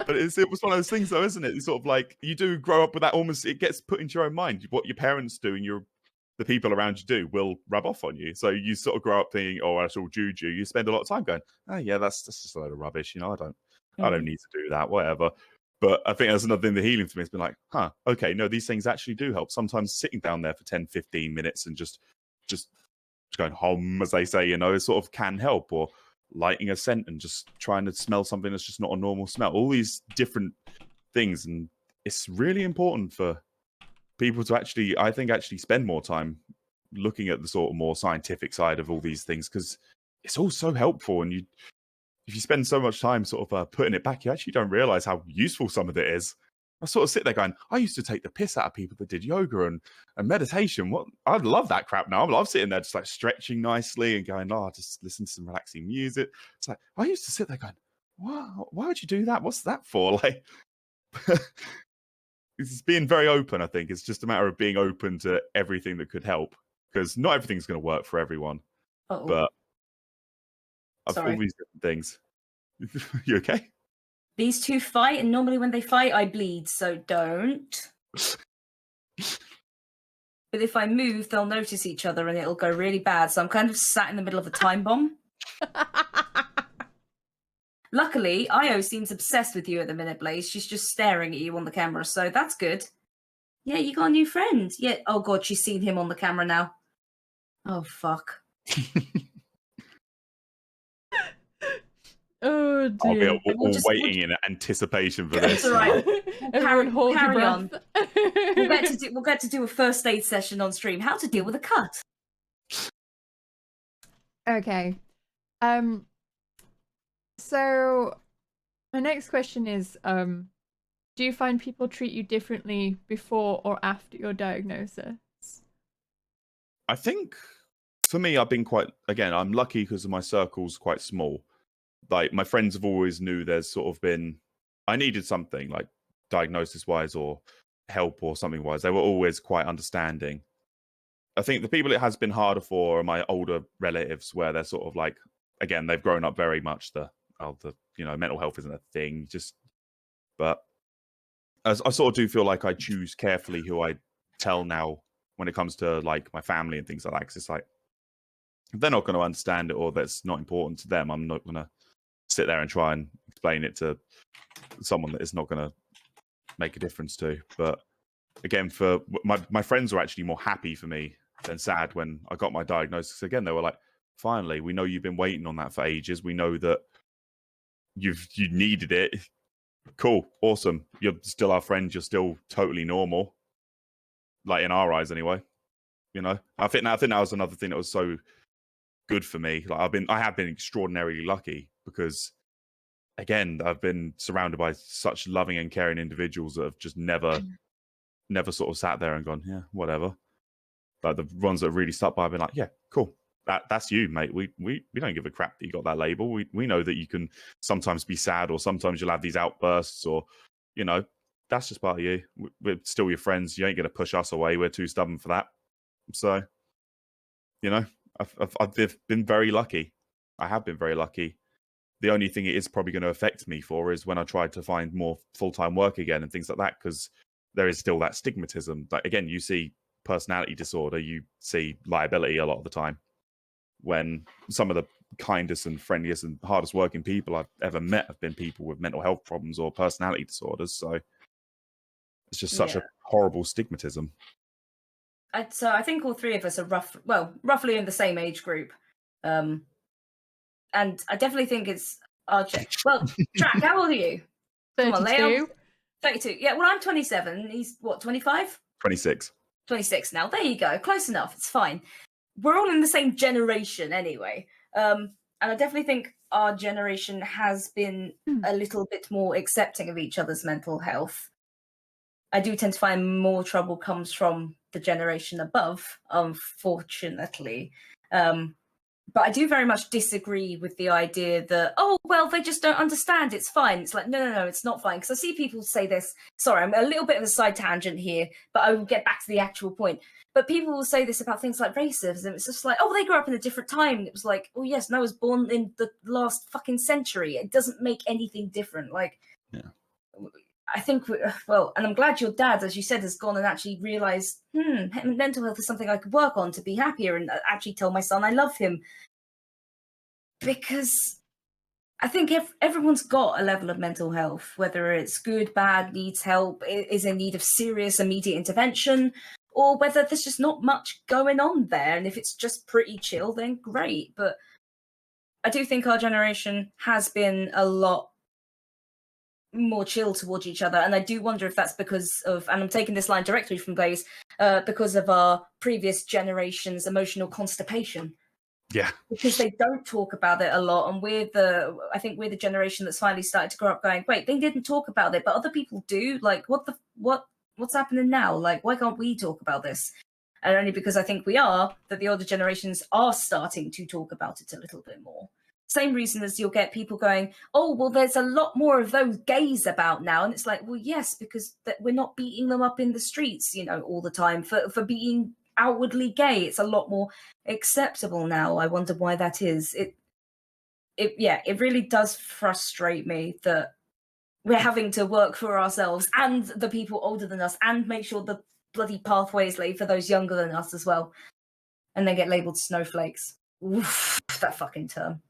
But it was one of those things, though, isn't it? It's sort of like you do grow up with that. Almost, it gets put into your own mind. What your parents do and the people around you do will rub off on you. So you sort of grow up thinking, "Oh, that's all juju." You spend a lot of time going, "Oh, yeah, that's just a load of rubbish." You know, I don't need to do that. Whatever. But I think that's another thing. The healing for me has been like, "Huh, okay, no, these things actually do help." Sometimes sitting down there for 10, 15 minutes and just going home, as they say, you know, it sort of can help. Or lighting a scent and just trying to smell something that's just not a normal smell. All these different things, and it's really important for people to actually spend more time looking at the sort of more scientific side of all these things, because it's all so helpful. And you if you spend so much time sort of putting it back, you actually don't realize how useful some of it is. I sort of sit there going, I used to take the piss out of people that did yoga and meditation. What I love that crap now. I love sitting there just like stretching nicely and going, oh, just listen to some relaxing music. It's like I used to sit there going, wow, why would you do that? What's that for? Like, it's being very open. I think it's just a matter of being open to everything that could help, because not everything's going to work for everyone. Uh-oh. But I've Sorry. all these different things. You okay? These two fight, and normally when they fight, I bleed, so don't. But if I move, they'll notice each other and it'll go really bad. So I'm kind of sat in the middle of a time bomb. Luckily, Io seems obsessed with you at the minute, Blaize. She's just staring at you on the camera, so that's good. Yeah, you got a new friend. Yeah. Oh god, she's seen him on the camera now. Oh fuck. Oh dear. I'll be all waiting in anticipation for this. It's all right. Everyone hold your carry on. breath. We'll get to do a first aid session on stream. How to deal with a cut. Okay. So my next question is, do you find people treat you differently before or after your diagnosis? I think for me, I've been I'm lucky because my circle's quite small. Like my friends have always knew there's sort of been, I needed something like diagnosis wise or help or something wise. They were always quite understanding. I think the people it has been harder for are my older relatives, where they're sort of like, again, they've grown up very much mental health isn't a thing. But as I sort of do feel like I choose carefully who I tell now when it comes to like my family and things like that. Because it's like, if they're not going to understand it or that's not important to them, I'm not going to sit there and try and explain it to someone that is not going to make a difference to. But again, for my friends were actually more happy for me than sad when I got my diagnosis. Again, they were like, finally, we know you've been waiting on that for ages. We know that you needed it. Cool, awesome. You're still our friend. You're still totally normal, like in our eyes, anyway. You know, I think that was another thing that was so good for me. Like I have been extraordinarily lucky because, again, I've been surrounded by such loving and caring individuals that have just never sort of sat there and gone, yeah, whatever. But the ones that really stuck by have been like, yeah, cool. That's you, mate. We don't give a crap that you got that label. We know that you can sometimes be sad or sometimes you'll have these outbursts or, you know, that's just part of you. We're still your friends. You ain't going to push us away. We're too stubborn for that. So, you know, I've been very lucky. I have been very lucky. The only thing it is probably going to affect me for is when I try to find more full-time work again and things like that, because there is still that stigmatism. Like, again, you see personality disorder, you see liability a lot of the time, when some of the kindest and friendliest and hardest working people I've ever met have been people with mental health problems or personality disorders. So it's just such a horrible stigmatism. So I think all three of us are roughly in the same age group. And I definitely think it's our well, Drac, how old are you? 32. Come on, Leo. 32. Yeah, well, I'm 27. He's what, 25? 26. 26 now. There you go. Close enough. It's fine. We're all in the same generation anyway. And I definitely think our generation has been a little bit more accepting of each other's mental health. I do tend to find more trouble comes from the generation above, unfortunately. But I do very much disagree with the idea that, oh, well, they just don't understand. It's fine. It's like, no, it's not fine. Because I see people say this. Sorry, I'm a little bit of a side tangent here, but I will get back to the actual point. But people will say this about things like racism. It's just like, oh, they grew up in a different time. It was like, oh, yes, I was born in the last fucking century. It doesn't make anything different. Like, yeah. I think, well, and I'm glad your dad, as you said, has gone and actually realised, mental health is something I could work on to be happier and actually tell my son I love him. Because I think everyone's got a level of mental health, whether it's good, bad, needs help, is in need of serious, immediate intervention, or whether there's just not much going on there. And if it's just pretty chill, then great. But I do think our generation has been a lot more chill towards each other, and I do wonder if that's because of, and I'm taking this line directly from Blaize, because of our previous generation's emotional constipation. Yeah. Because they don't talk about it a lot, and I think we're the generation that's finally started to grow up going, wait, they didn't talk about it, but other people do. Like, what's happening now? Like, why can't we talk about this? And only because I think we are, that the older generations are starting to talk about it a little bit more. Same reason as you'll get people going, oh, well, there's a lot more of those gays about now. And it's like, well, yes, because we're not beating them up in the streets, all the time for being outwardly gay. It's a lot more acceptable now. I wonder why that is. It really does frustrate me that we're having to work for ourselves and the people older than us and make sure the bloody pathways laid for those younger than us as well. And then get labelled snowflakes. Oof, that fucking term.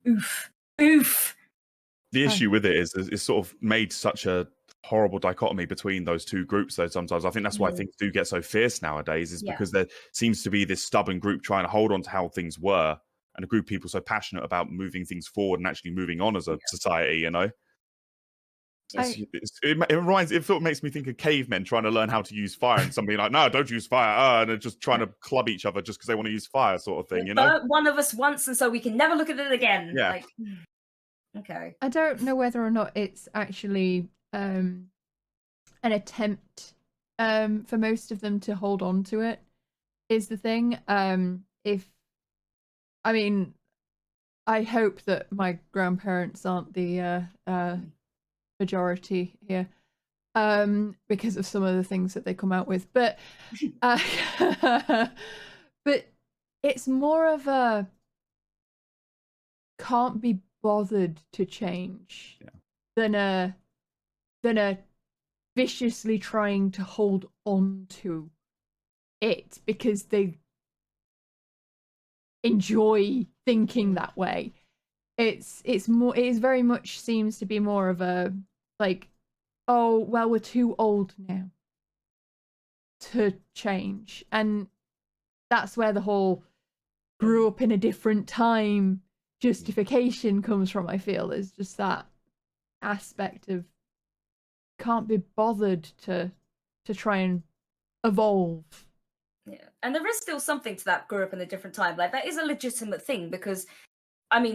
Oof. Oof. The issue with it is it's sort of made such a horrible dichotomy between those two groups, though. Sometimes I think that's why things do get so fierce nowadays, is because there seems to be this stubborn group trying to hold on to how things were, and a group of people so passionate about moving things forward and actually moving on as a society, It sort of makes me think of cavemen trying to learn how to use fire, and somebody like, no, don't use fire, and they're just trying to club each other just because they want to use fire, sort of thing. Burnt one of us once, and so we can never look at it again. Yeah. Like, okay. I don't know whether or not it's actually an attempt for most of them to hold on to it. Is the thing. I hope that my grandparents aren't the majority here, because of some of the things that they come out with, but but it's more of a can't be bothered to change than a viciously trying to hold on to it because they enjoy thinking that way. It very much seems to be more of a like, oh well, we're too old now to change, and that's where the whole grew up in a different time justification comes from. I feel is just that aspect of can't be bothered to try and evolve. Yeah, and there is still something to that grew up in a different time. Like, that is a legitimate thing, because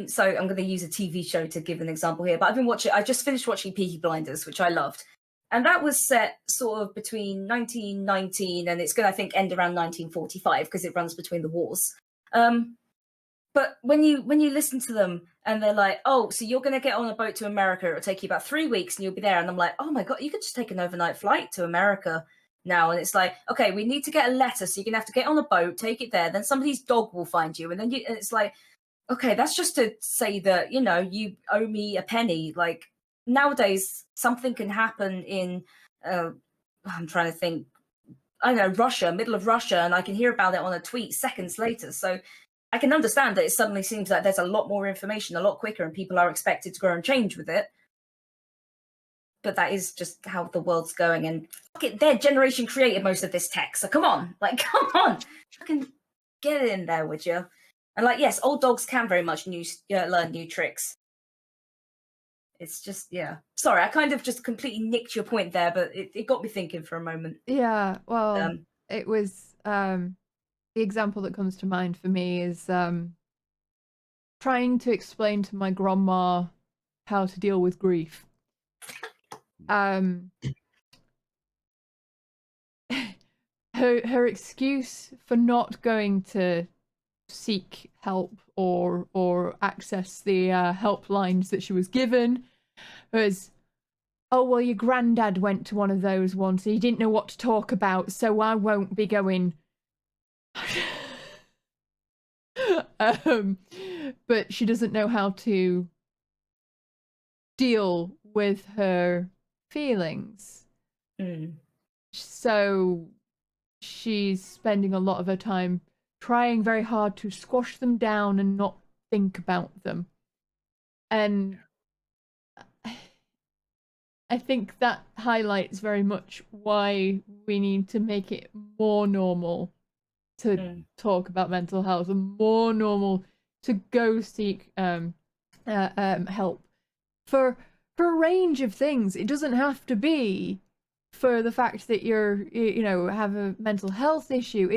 so I'm going to use a TV show to give an example here, but I just finished watching Peaky Blinders, which I loved. And that was set sort of between 1919 and it's going to, I think, end around 1945 because it runs between the wars. But when you listen to them and they're like, oh, so you're going to get on a boat to America, it'll take you about 3 weeks and you'll be there. And I'm like, oh my God, you could just take an overnight flight to America now. And it's like, okay, we need to get a letter, so you're going to have to get on a boat, take it there, then somebody's dog will find you. And then it's like, okay, that's just to say that, you owe me a penny. Like, nowadays, something can happen in, I'm trying to think, I don't know, Russia, middle of Russia, and I can hear about it on a tweet seconds later. So I can understand that it suddenly seems like there's a lot more information a lot quicker and people are expected to grow and change with it. But that is just how the world's going. And fuck it, their generation created most of this tech. So come on, fucking get it in there, would you? And like, yes, old dogs can very much learn new tricks. It's just, yeah. Sorry, I kind of just completely nicked your point there, but it got me thinking for a moment. Yeah, well, it was the example that comes to mind for me is trying to explain to my grandma how to deal with grief. Her excuse for not going to seek help or access the helplines that she was given was, oh well, your granddad went to one of those once, he didn't know what to talk about, so I won't be going. But she doesn't know how to deal with her feelings. So she's spending a lot of her time trying very hard to squash them down and not think about them. And I think that highlights very much why we need to make it more normal to talk about mental health and more normal to go seek help for a range of things. It doesn't have to be for the fact that you have a mental health issue.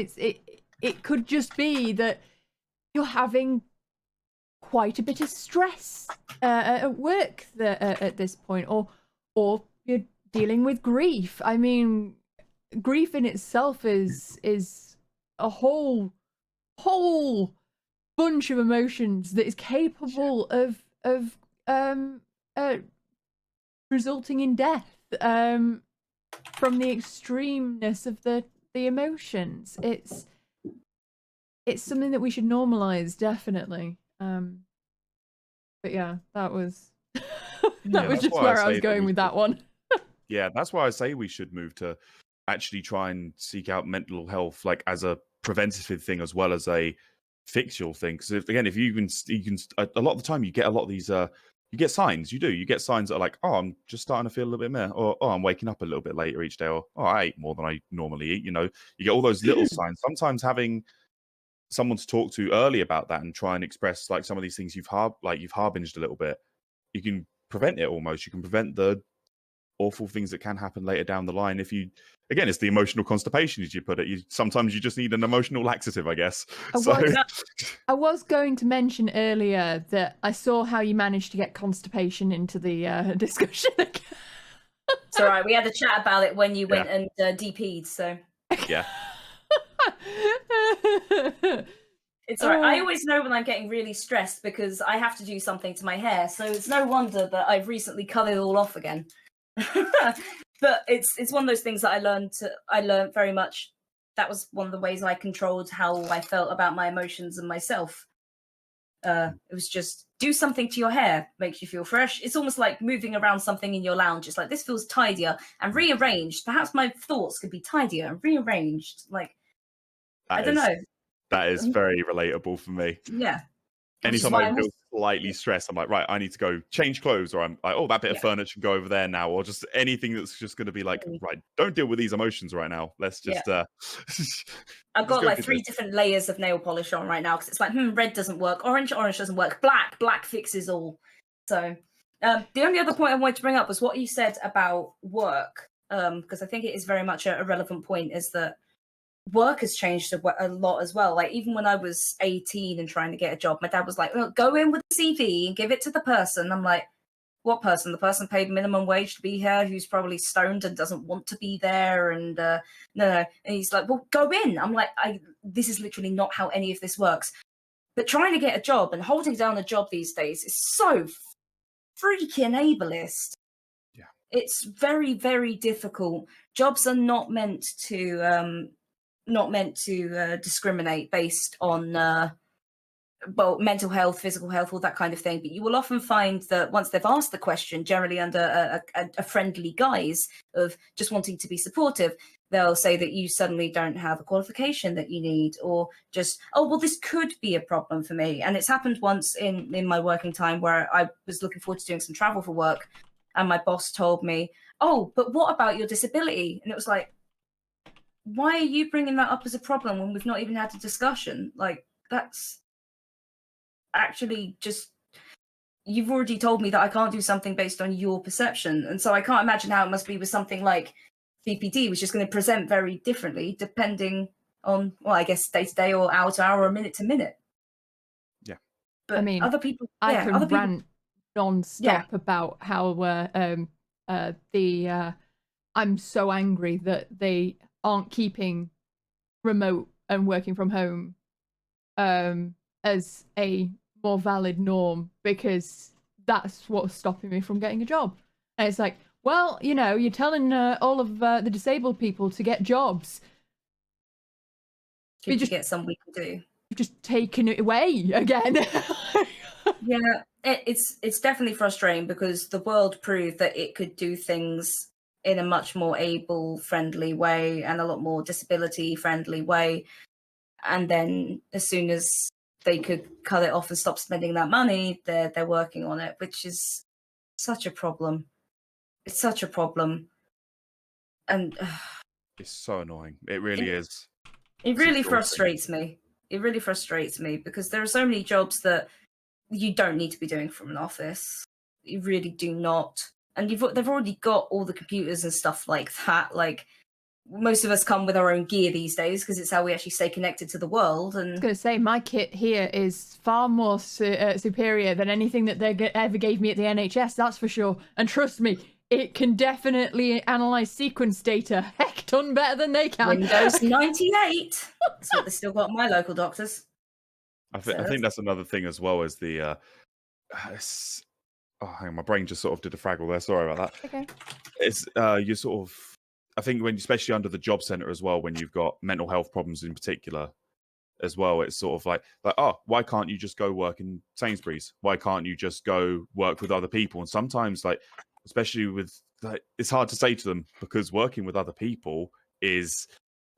It could just be that you're having quite a bit of stress at work at this point, or you're dealing with grief. I mean, grief in itself is a whole bunch of emotions that is capable of resulting in death from the extremeness of the emotions. It's something that we should normalize, definitely. But yeah, that was that was just where I was going with that one. Yeah, that's why I say we should move to actually try and seek out mental health like as a preventative thing as well as a fixual thing. Because if you can a lot of the time you get a lot of these you get signs. You get signs that are like, oh, I'm just starting to feel a little bit meh, or oh, I'm waking up a little bit later each day, or oh, I ate more than I normally eat. You know, you get all those little signs. Sometimes having someone to talk to early about that and try and express like some of these things you've harbinged a little bit, you can prevent it almost. You can prevent the awful things that can happen later down the line. If you, again, it's the emotional constipation, as you put it. Sometimes you just need an emotional laxative, I guess. I was going to mention earlier that I saw how you managed to get constipation into the discussion. It's all right. We had a chat about it when you went and DP'd, so yeah. It's all right. I always know when I'm getting really stressed because I have to do something to my hair, so it's no wonder that I've recently cut it all off again. But it's one of those things that I learned very much. That was one of the ways I controlled how I felt about my emotions and myself. It was just do something to your hair, makes you feel fresh. It's almost like moving around something in your lounge. It's like, this feels tidier and rearranged. Perhaps my thoughts could be tidier and rearranged. Like, I don't know. That is very relatable for me. Yeah. Anytime I feel slightly stressed, I'm like, right, I need to go change clothes, or I'm like, oh, that bit of furniture can go over there now, or just anything that's just going to be like, right, don't deal with these emotions right now. Let's just. I've got like 3 different layers of nail polish on right now because it's like, red doesn't work, orange doesn't work, black fixes all. So the only other point I wanted to bring up was what you said about work, because I think it is very much a relevant point, is that work has changed a lot as well. Like, even when I was 18 and trying to get a job, my dad was like, well, go in with a CV and give it to the person. I'm like, what person? The person paid minimum wage to be here, who's probably stoned and doesn't want to be there, and no. And he's like, well, go in. I'm like, this is literally not how any of this works. But trying to get a job and holding down a job these days is so freaking ableist. Yeah. It's very, very difficult. Jobs are not meant to discriminate based on mental health, physical health, all that kind of thing. But you will often find that once they've asked the question, generally under a friendly guise of just wanting to be supportive, they'll say that you suddenly don't have a qualification that you need, or just, oh, well, this could be a problem for me. And it's happened once in my working time where I was looking forward to doing some travel for work, and my boss told me, oh, but what about your disability? And it was like, why are you bringing that up as a problem when we've not even had a discussion? Like, that's actually just, you've already told me that I can't do something based on your perception. And so I can't imagine how it must be with something like BPD, which is going to present very differently depending on, well, I guess day to day or hour to hour or minute to minute. Yeah. But I mean, other people, I can rant non-stop about how I'm so angry that they aren't keeping remote and working from home as a more valid norm, because that's what's stopping me from getting a job. And it's like, well, you know, you're telling all of the disabled people to get jobs. Could you get some we can do? You've just taken it away again. Yeah, it's definitely frustrating because the world proved that it could do things in a much more able-friendly way and a lot more disability-friendly way. And then as soon as they could cut it off and stop spending that money, they're working on it, which is such a problem. It's such a problem. And it's so annoying. It really is. It really frustrates me. It really frustrates me because there are so many jobs that you don't need to be doing from an office. You really do not. And they've already got all the computers and stuff like that. Like, most of us come with our own gear these days because it's how we actually stay connected to the world. And I was going to say, my kit here is far more superior than anything that they ever gave me at the NHS, that's for sure. And trust me, it can definitely analyze sequence data heck ton better than they can. Windows 98. That's what they still got at my local doctors. I think that's another thing as well as the hang on, my brain just sort of did a fraggle there. Sorry about that. Okay. It's you sort of, I think when, especially under the job center as well, when you've got mental health problems in particular as well, it's sort of like, oh, why can't you just go work in Sainsbury's? Why can't you just go work with other people? And sometimes, like, especially with, like, it's hard to say to them because working with other people is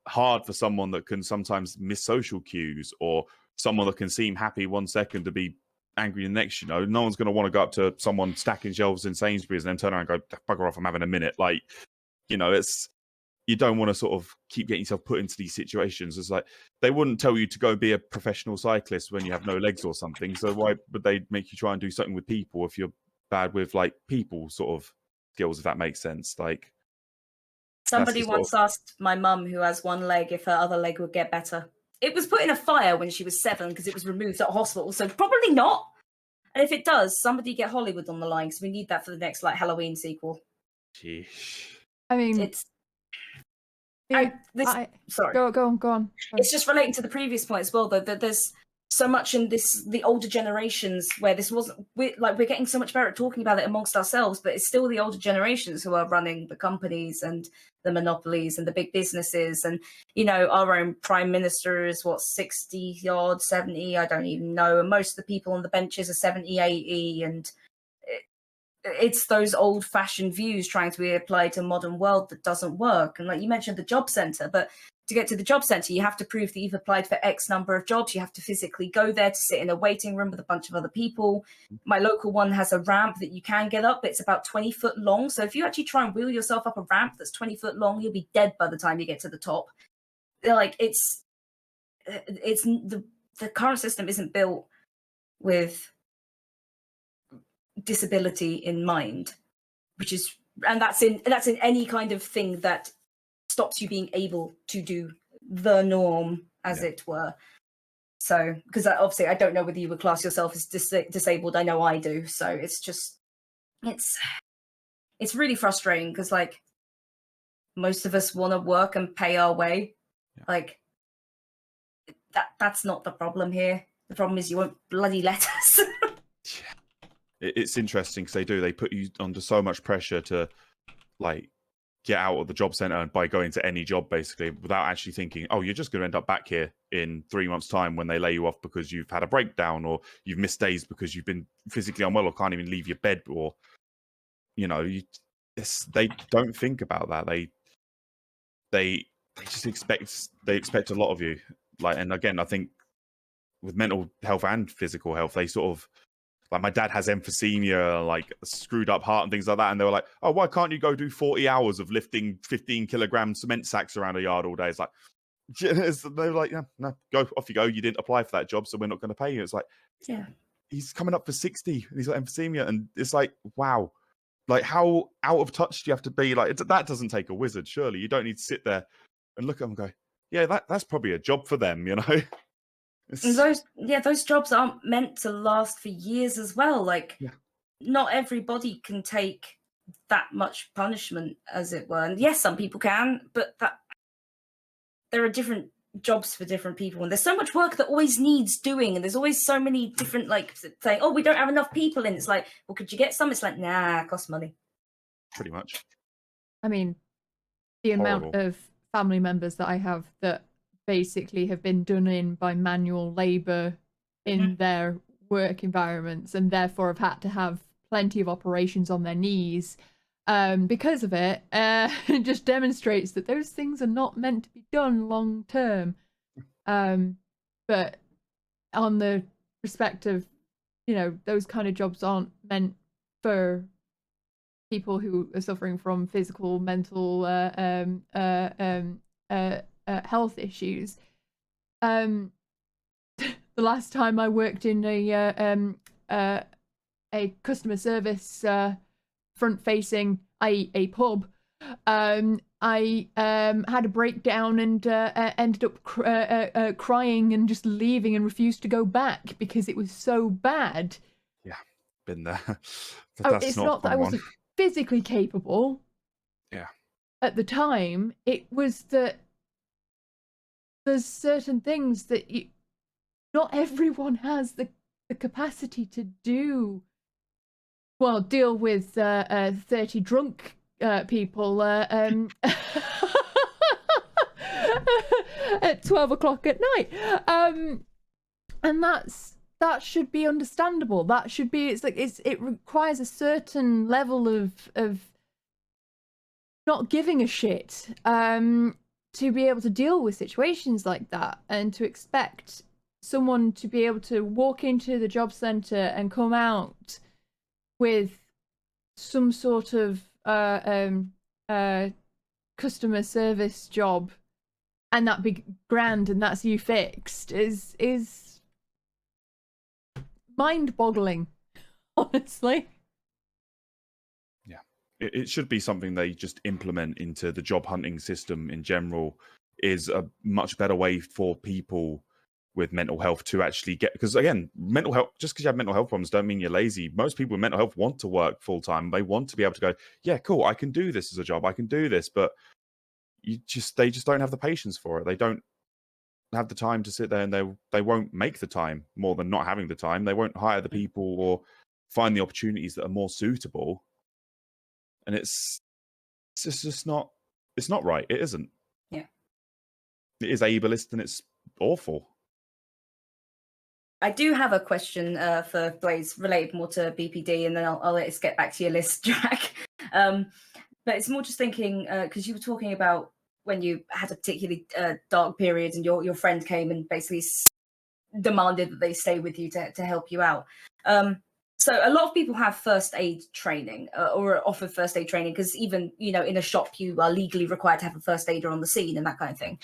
hard for someone that can sometimes miss social cues, or someone that can seem happy 1 second to be angry the next. You know, no one's going to want to go up to someone stacking shelves in Sainsbury's and then turn around and go, bugger off, I'm having a minute. Like, you know, you don't want to sort of keep getting yourself put into these situations. It's like, they wouldn't tell you to go be a professional cyclist when you have no legs or something. So why would they make you try and do something with people if you're bad with, like, people sort of skills, if that makes sense? Like, somebody once asked my mum, who has one leg, if her other leg would get better. It was put in a fire when she was 7 because it was removed at a hospital, so probably not. And if it does, somebody get Hollywood on the line because we need that for the next, like, Halloween sequel. Sheesh. I mean, it's sorry. Go on. It's just relating to the previous point as well, though, that there's so much in the older generations where this wasn't, we're getting so much better at talking about it amongst ourselves, but it's still the older generations who are running the companies and the monopolies and the big businesses. And, you know, our own prime minister is 60 odd, 70, I don't even know. And most of the people on the benches are 70, 80, and it's those old fashioned views trying to be applied to a modern world that doesn't work. And like you mentioned, the job center, but to get to the job center, you have to prove that you've applied for X number of jobs. You have to physically go there to sit in a waiting room with a bunch of other people. My local one has a ramp that you can get up, but it's about 20 foot long. So if you actually try and wheel yourself up a ramp that's 20 foot long, you'll be dead by the time you get to the top. They're like, it's the current system isn't built with disability in mind, and that's in any kind of thing that stops you being able to do the norm, as it were. So, because obviously I don't know whether you would class yourself as disabled. I know I do. So it's just, it's really frustrating because, like, most of us want to work and pay our way. Like, that's not the problem here. The problem is you won't bloody let us. It's interesting because they put you under so much pressure to, like, get out of the job center by going to any job, basically, without actually thinking, oh, you're just going to end up back here in 3 months' time when they lay you off because you've had a breakdown, or you've missed days because you've been physically unwell or can't even leave your bed, or, you know, they don't think about that. They just expect a lot of you. Like, and again, I think with mental health and physical health, they sort of, like, my dad has emphysema, like a screwed up heart and things like that. And they were like, oh, why can't you go do 40 hours of lifting 15 kilogram cement sacks around a yard all day? It's like, they were like, yeah, no, go, off you go. You didn't apply for that job, so we're not going to pay you. It's like, yeah, he's coming up for 60 and he's got emphysema. And it's like, wow, like, how out of touch do you have to be? Like, that doesn't take a wizard, surely. You don't need to sit there and look at them and go, yeah, that's probably a job for them, you know? Those jobs aren't meant to last for years as well. Like, not everybody can take that much punishment, as it were. And yes, some people can, but there are different jobs for different people. And there's so much work that always needs doing. And there's always so many different, like, saying, oh, we don't have enough people in. It's like, well, could you get some? It's like, nah, it costs money. Pretty much. I mean, the amount of family members that I have that basically have been done in by manual labor in their work environments, and therefore have had to have plenty of operations on their knees because of it, it just demonstrates that those things are not meant to be done long term. But on the respect of, you know, those kind of jobs aren't meant for people who are suffering from physical, mental health issues. The last time I worked in a customer service front facing, i.e. a pub, I had a breakdown and ended up crying and just leaving and refused to go back because it was so bad. Yeah, been there. It's not that I wasn't physically capable. Yeah. At the time, it was that there's certain things that not everyone has the capacity to do. Well, deal with 30 drunk people at 12 o'clock at night, and that should be understandable. That should be. It requires a certain level of not giving a shit to be able to deal with situations like that, and to expect someone to be able to walk into the job centre and come out with some sort of customer service job and that be grand and that's you fixed is mind-boggling, honestly. Yeah, it should be something they just implement into the job hunting system in general. Is a much better way for people with mental health to actually get, because again, mental health, just because you have mental health problems don't mean you're lazy. Most people with mental health want to work full time. They want to be able to go, yeah, cool, I can do this as a job, I can do this, but they just don't have the patience for it. They don't have the time to sit there, and they won't make the time. More than not having the time, they won't hire the people or find the opportunities that are more suitable. And it's just not, it's not right. It isn't. Yeah, it is ableist and it's awful. I do have a question for Blaize related more to BPD, and then I'll let us get back to your list, Jack. But it's more just thinking, because you were talking about when you had a particularly dark period and your friend came and basically demanded that they stay with you to help you out. So a lot of people have first aid training or are offered first aid training because even, in a shop, you are legally required to have a first aider on the scene and that kind of thing.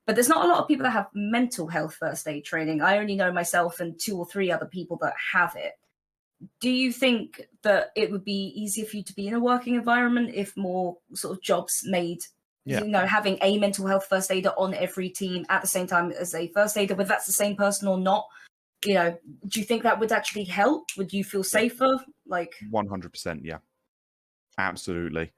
But there's not a lot of people that have mental health first aid training. I only know myself and 2 or 3 other people that have it. Do you think that it would be easier for you to be in a working environment if more sort of jobs made, having a mental health first aider on every team at the same time as a first aider, whether that's the same person or not? Do you think that would actually help? Would you feel safer? 100%, yeah. Absolutely.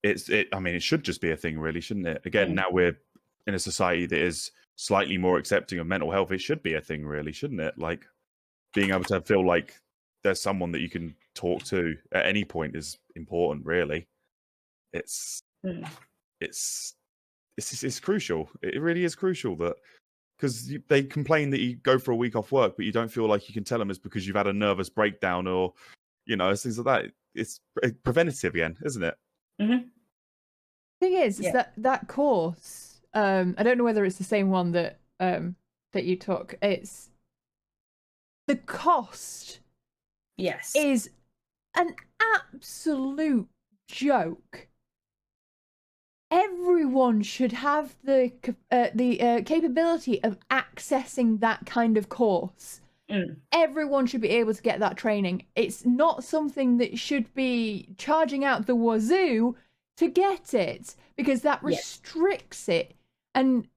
It should just be a thing, really, shouldn't it? Again, now we're in a society that is slightly more accepting of mental health. It should be a thing, really, shouldn't it? Like, being able to feel like there's someone that you can talk to at any point is important, really. It's crucial. It really is crucial, that because they complain that you go for a week off work, but you don't feel like you can tell them it's because you've had a nervous breakdown or, things like that. It's preventative again, isn't it? Mm-hmm. Thing is that course, I don't know whether it's the same one that you took. It's the cost. Yes, is an absolute joke. Everyone should have the capability of accessing that kind of course. Everyone should be able to get that training. It's not something that should be charging out the wazoo to get it, because that restricts it. And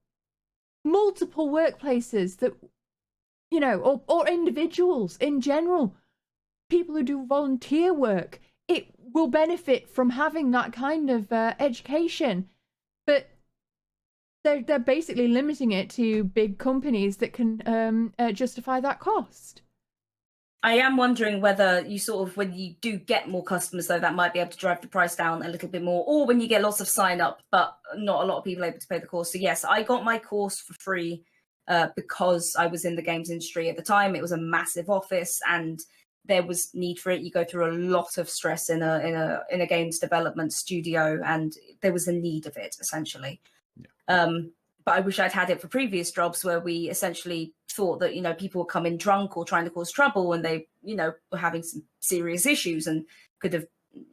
multiple workplaces that, or individuals in general, people who do volunteer work, it will benefit from having that kind of education. But they're basically limiting it to big companies that can justify that cost. I am wondering whether you when you do get more customers, though, that might be able to drive the price down a little bit more, or when you get lots of sign up, but not a lot of people able to pay the course. So yes, I got my course for free because I was in the games industry at the time. It was a massive office and there was need for it. You go through a lot of stress in a games development studio, and there was a need of it, essentially. But I wish I'd had it for previous jobs where we essentially thought that, people would come in drunk or trying to cause trouble, and they, were having some serious issues and could have,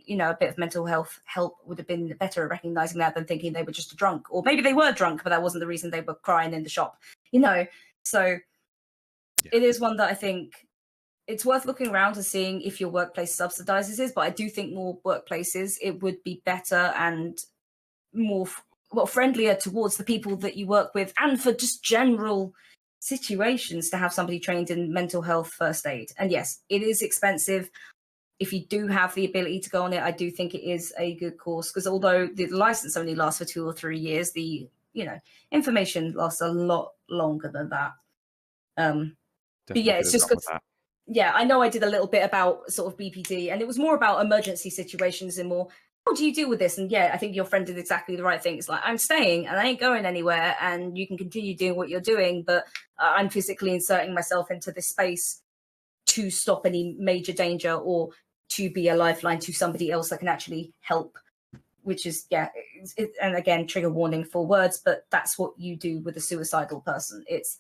a bit of mental health help would have been better at recognizing that than thinking they were just a drunk. Or maybe they were drunk, but that wasn't the reason they were crying in the shop, So it is one that I think it's worth looking around and seeing if your workplace subsidizes it. But I do think more workplaces, it would be better and more friendlier towards the people that you work with, and for just general situations to have somebody trained in mental health first aid. And yes, it is expensive. If you do have the ability to go on it, I do think it is a good course, because although the license only lasts for 2 or 3 years, the information lasts a lot longer than that. But yeah, it's just good. Yeah, I know I did a little bit about sort of BPD, and it was more about emergency situations and more, how do you deal with this? And yeah, I think your friend did exactly the right thing. It's like, I'm staying and I ain't going anywhere, and you can continue doing what you're doing, but I'm physically inserting myself into this space to stop any major danger, or to be a lifeline to somebody else that can actually help, which is, yeah, and again, trigger warning for words, but that's what you do with a suicidal person. It's,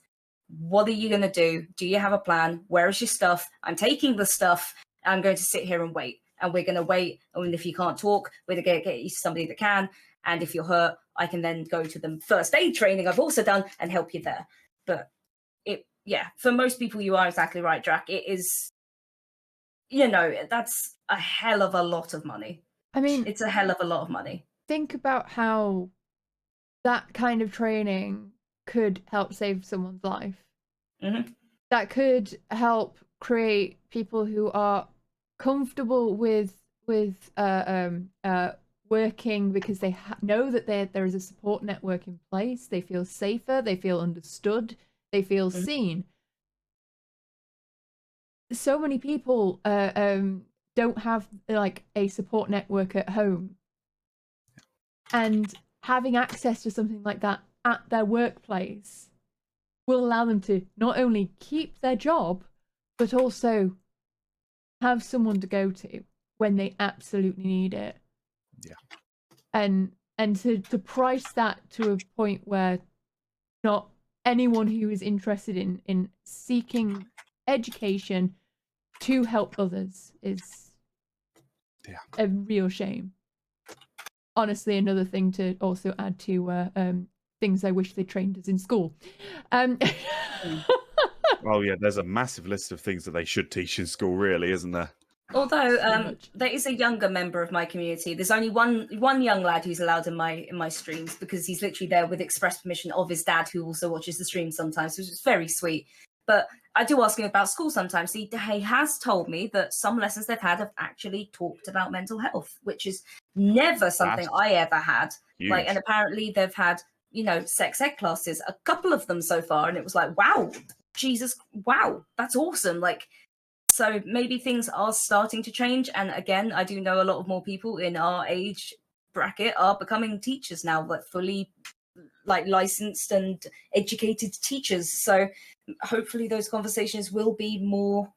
what are you going to do? Do you have a plan? Where is your stuff? I'm taking the stuff. I'm going to sit here and wait. And we're going to wait. And if you can't talk, we're going to get you somebody that can. And if you're hurt, I can then go to the first aid training I've also done and help you there. But for most people, you are exactly right, Drac. It is, that's a hell of a lot of money. I mean, it's a hell of a lot of money. Think about how that kind of training could help save someone's life. Mm-hmm. That could help create people who are comfortable with working, because they know that there is a support network in place. They feel safer, they feel understood, they feel seen. So many people don't have like a support network at home, and having access to something like that at their workplace will allow them to not only keep their job, but also have someone to go to when they absolutely need it. Yeah. And to price that to a point where not anyone who is interested in seeking education to help others is a real shame. Honestly, another thing to also add to things I wish they trained us in school. Oh yeah, there's a massive list of things that they should teach in school, really, isn't there? Although there is a younger member of my community. There's only one young lad who's allowed in my streams, because he's literally there with express permission of his dad, who also watches the stream sometimes, which is very sweet. But I do ask him about school sometimes. He has told me that some lessons they've had have actually talked about mental health, which is never something I ever had. Huge. Like, and apparently they've had, sex ed classes, a couple of them so far, and it was like, wow, Jesus, wow, that's awesome. Like, so maybe things are starting to change. And again, I do know a lot of more people in our age bracket are becoming teachers now, like fully licensed and educated teachers. So hopefully those conversations will be more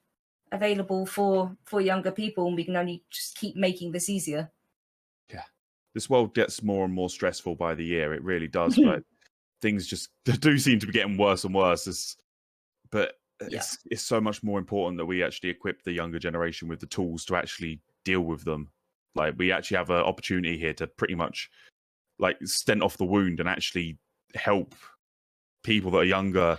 available for younger people, and we can only just keep making this easier. Yeah, this world gets more and more stressful by the year. It really does. But things just do seem to be getting worse and worse. It's so much more important that we actually equip the younger generation with the tools to actually deal with them. Like, we actually have an opportunity here to pretty much stent off the wound and actually help people that are younger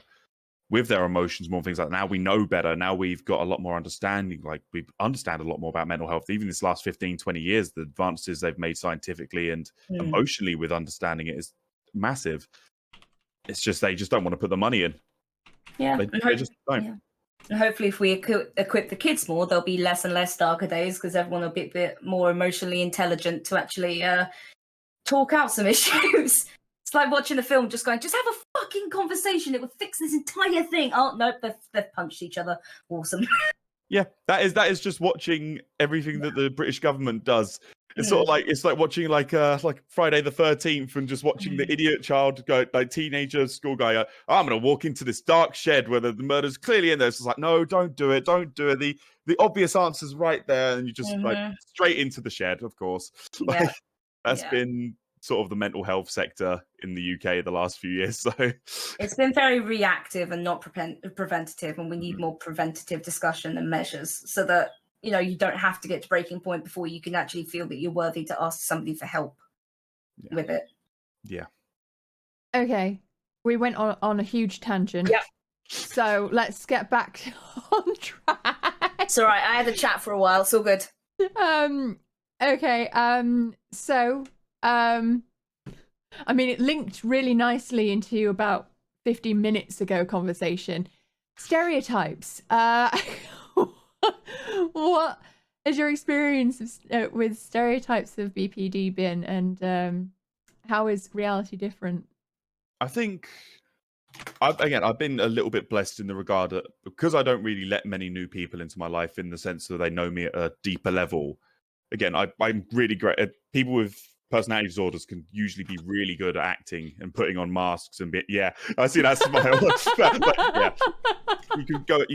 with their emotions, more things like that. Now we know better. Now we've got a lot more understanding. Like, we understand a lot more about mental health. Even this last 15, 20 years, the advances they've made scientifically and emotionally with understanding it is massive. It's just, they just don't want to put the money in. Yeah, they just don't. Yeah. And hopefully if we equip the kids more, there'll be less and less darker days, because everyone will be a bit more emotionally intelligent to actually talk out some issues. It's like watching a film, just have a fucking conversation. It would fix this entire thing. Oh, nope, they've punched each other. Awesome. Yeah, that is just watching everything that the British government does. It's sort of like, it's like watching like Friday the 13th and just watching the idiot child go, like teenager school guy, I'm going to walk into this dark shed where the murder's clearly in there. It's just like, no, don't do it. The obvious answer's right there. And you just straight into the shed, of course. That's been sort of the mental health sector in the UK the last few years. So it's been very reactive and not preventative. And we need more preventative discussion and measures, so that you don't have to get to breaking point before you can actually feel that you're worthy to ask somebody for help with it. Yeah. Okay. We went on a huge tangent. Yeah. So let's get back on track. It's all right. I had a chat for a while. It's all good. Okay. So, I mean, it linked really nicely into about 15 minutes ago conversation. Stereotypes. What has your experience with stereotypes of BPD been, and how is reality different? I think, I've been a little bit blessed in the regard that because I don't really let many new people into my life in the sense that they know me at a deeper level. Again, I'm really great at people with personality disorders can usually be really good at acting and putting on masks and I see that smile. Yeah, you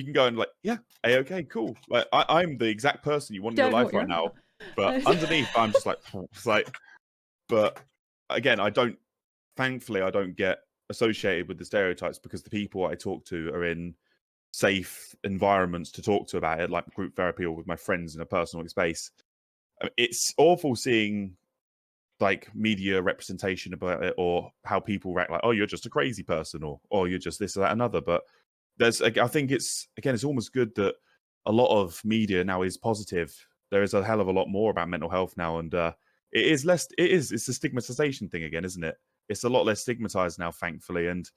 can go and like, yeah, okay, cool. Like I'm the exact person you want in your life right now. But underneath, I'm just like, it's like, but again, thankfully, I don't get associated with the stereotypes because the people I talk to are in safe environments to talk to about it, like group therapy or with my friends in a personal space. It's awful seeing like media representation about it or how people react like, oh, you're just a crazy person or you're just this or that another. But I think it's almost good that a lot of media now is positive. There is a hell of a lot more about mental health now, and it's a stigmatization thing again, isn't it? It's a lot less stigmatized now, thankfully, and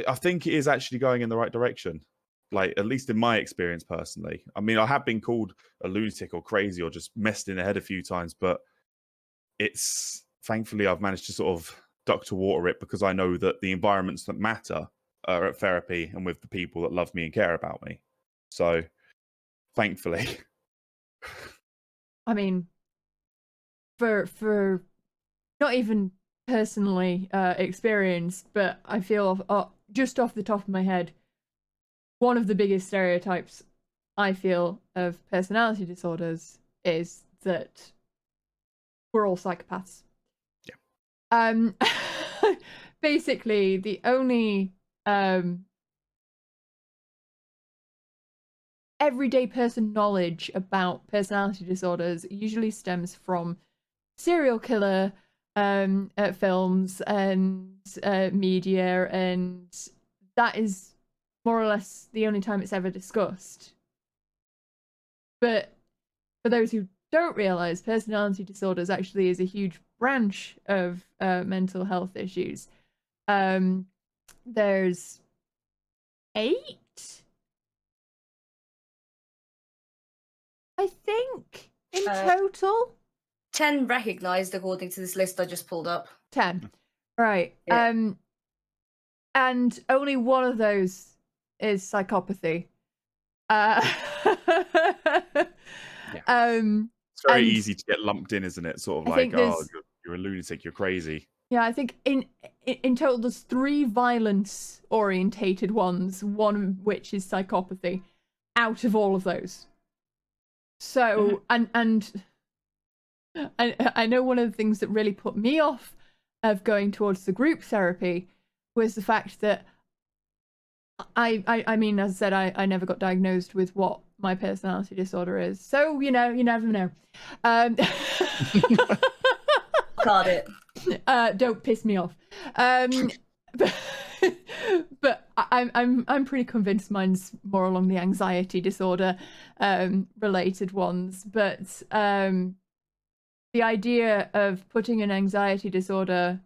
I think it is actually going in the right direction. Like, at least in my experience personally. I mean, I have been called a lunatic or crazy or just messed in the head a few times, but it's thankfully I've managed to sort of duck to water it because I know that the environments that matter are at therapy and with the people that love me and care about me. So, thankfully. I mean, for not even personally experienced, but I feel just off the top of my head, one of the biggest stereotypes I feel of personality disorders is that we're all psychopaths. Yeah. Basically, the only everyday person knowledge about personality disorders usually stems from serial killer films and media, and that is more or less the only time it's ever discussed. But for those who don't realize, personality disorders actually is a huge branch of mental health issues. There's 8, I think, in total. 10 recognized according to this list I just pulled up. 10, right? Yeah. And only one of those is psychopathy. It's very easy to get lumped in, isn't it? Sort of like, oh, you're a lunatic, you're crazy. Yeah, I think in total there's 3 violence-orientated ones, one of which is psychopathy, out of all of those. So, and I know one of the things that really put me off of going towards the group therapy was the fact that I mean, as I said, I never got diagnosed with what my personality disorder is. So, you never know. Got it. Don't piss me off. But I'm pretty convinced mine's more along the anxiety disorder related ones. But the idea of putting an anxiety disorder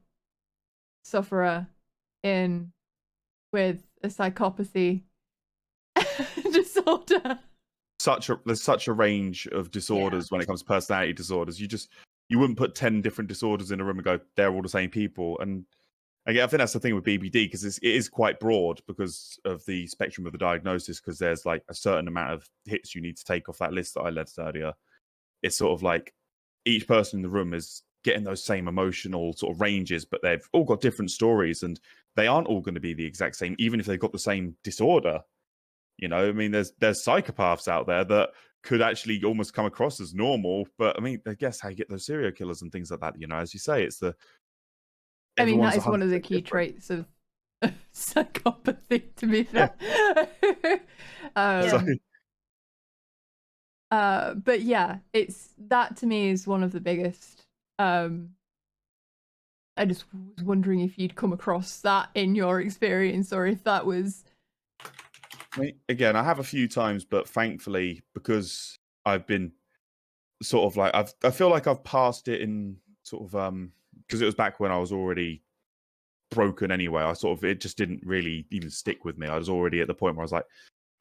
sufferer in with a psychopathy disorder. There's such a range of disorders when it comes to personality disorders. You wouldn't put 10 different disorders in a room and go, they're all the same people. And again, I think that's the thing with BPD, because it is quite broad because of the spectrum of the diagnosis, because there's like a certain amount of hits you need to take off that list that I listed earlier. It's sort of like each person in the room is getting those same emotional sort of ranges, but they've all got different stories and they aren't all going to be the exact same, even if they've got the same disorder. I mean, there's psychopaths out there that could actually almost come across as normal, but I mean, I guess how you get those serial killers and things like that, as you say, it's I mean, that is one of the key traits of psychopathy, to be fair. But yeah, that to me is one of the biggest. I just was wondering if you'd come across that in your experience, or if that was. I mean, again, I have a few times, but thankfully, because I've been sort of like I feel like I've passed it in sort of because it was back when I was already broken anyway. It just didn't really even stick with me. I was already at the point where I was like,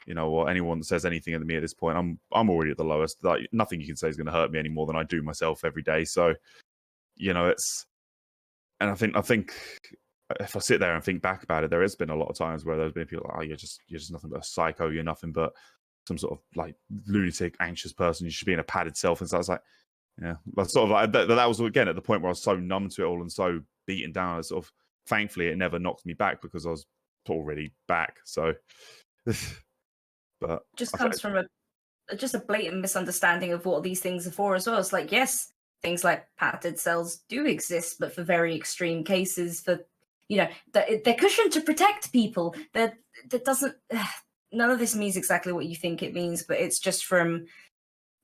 you know what, anyone that says anything to me at this point, I'm already at the lowest. Like, nothing you can say is going to hurt me any more than I do myself every day. So, you know, and I think if I sit there and think back about it, there has been a lot of times where there's been people like, oh, you're just nothing but a psycho. You're nothing but some sort of like lunatic, anxious person. You should be in a padded self. And so I was like, yeah, but sort of like that was again at the point where I was so numb to it all and so beaten down. I sort of, thankfully, it never knocked me back because I was already back. So. But just comes from a blatant misunderstanding of what these things are for as well. It's like, yes, things like padded cells do exist, but for very extreme cases, for, you know, they're cushioned to protect people. That doesn't, none of this means exactly what you think it means, but it's just from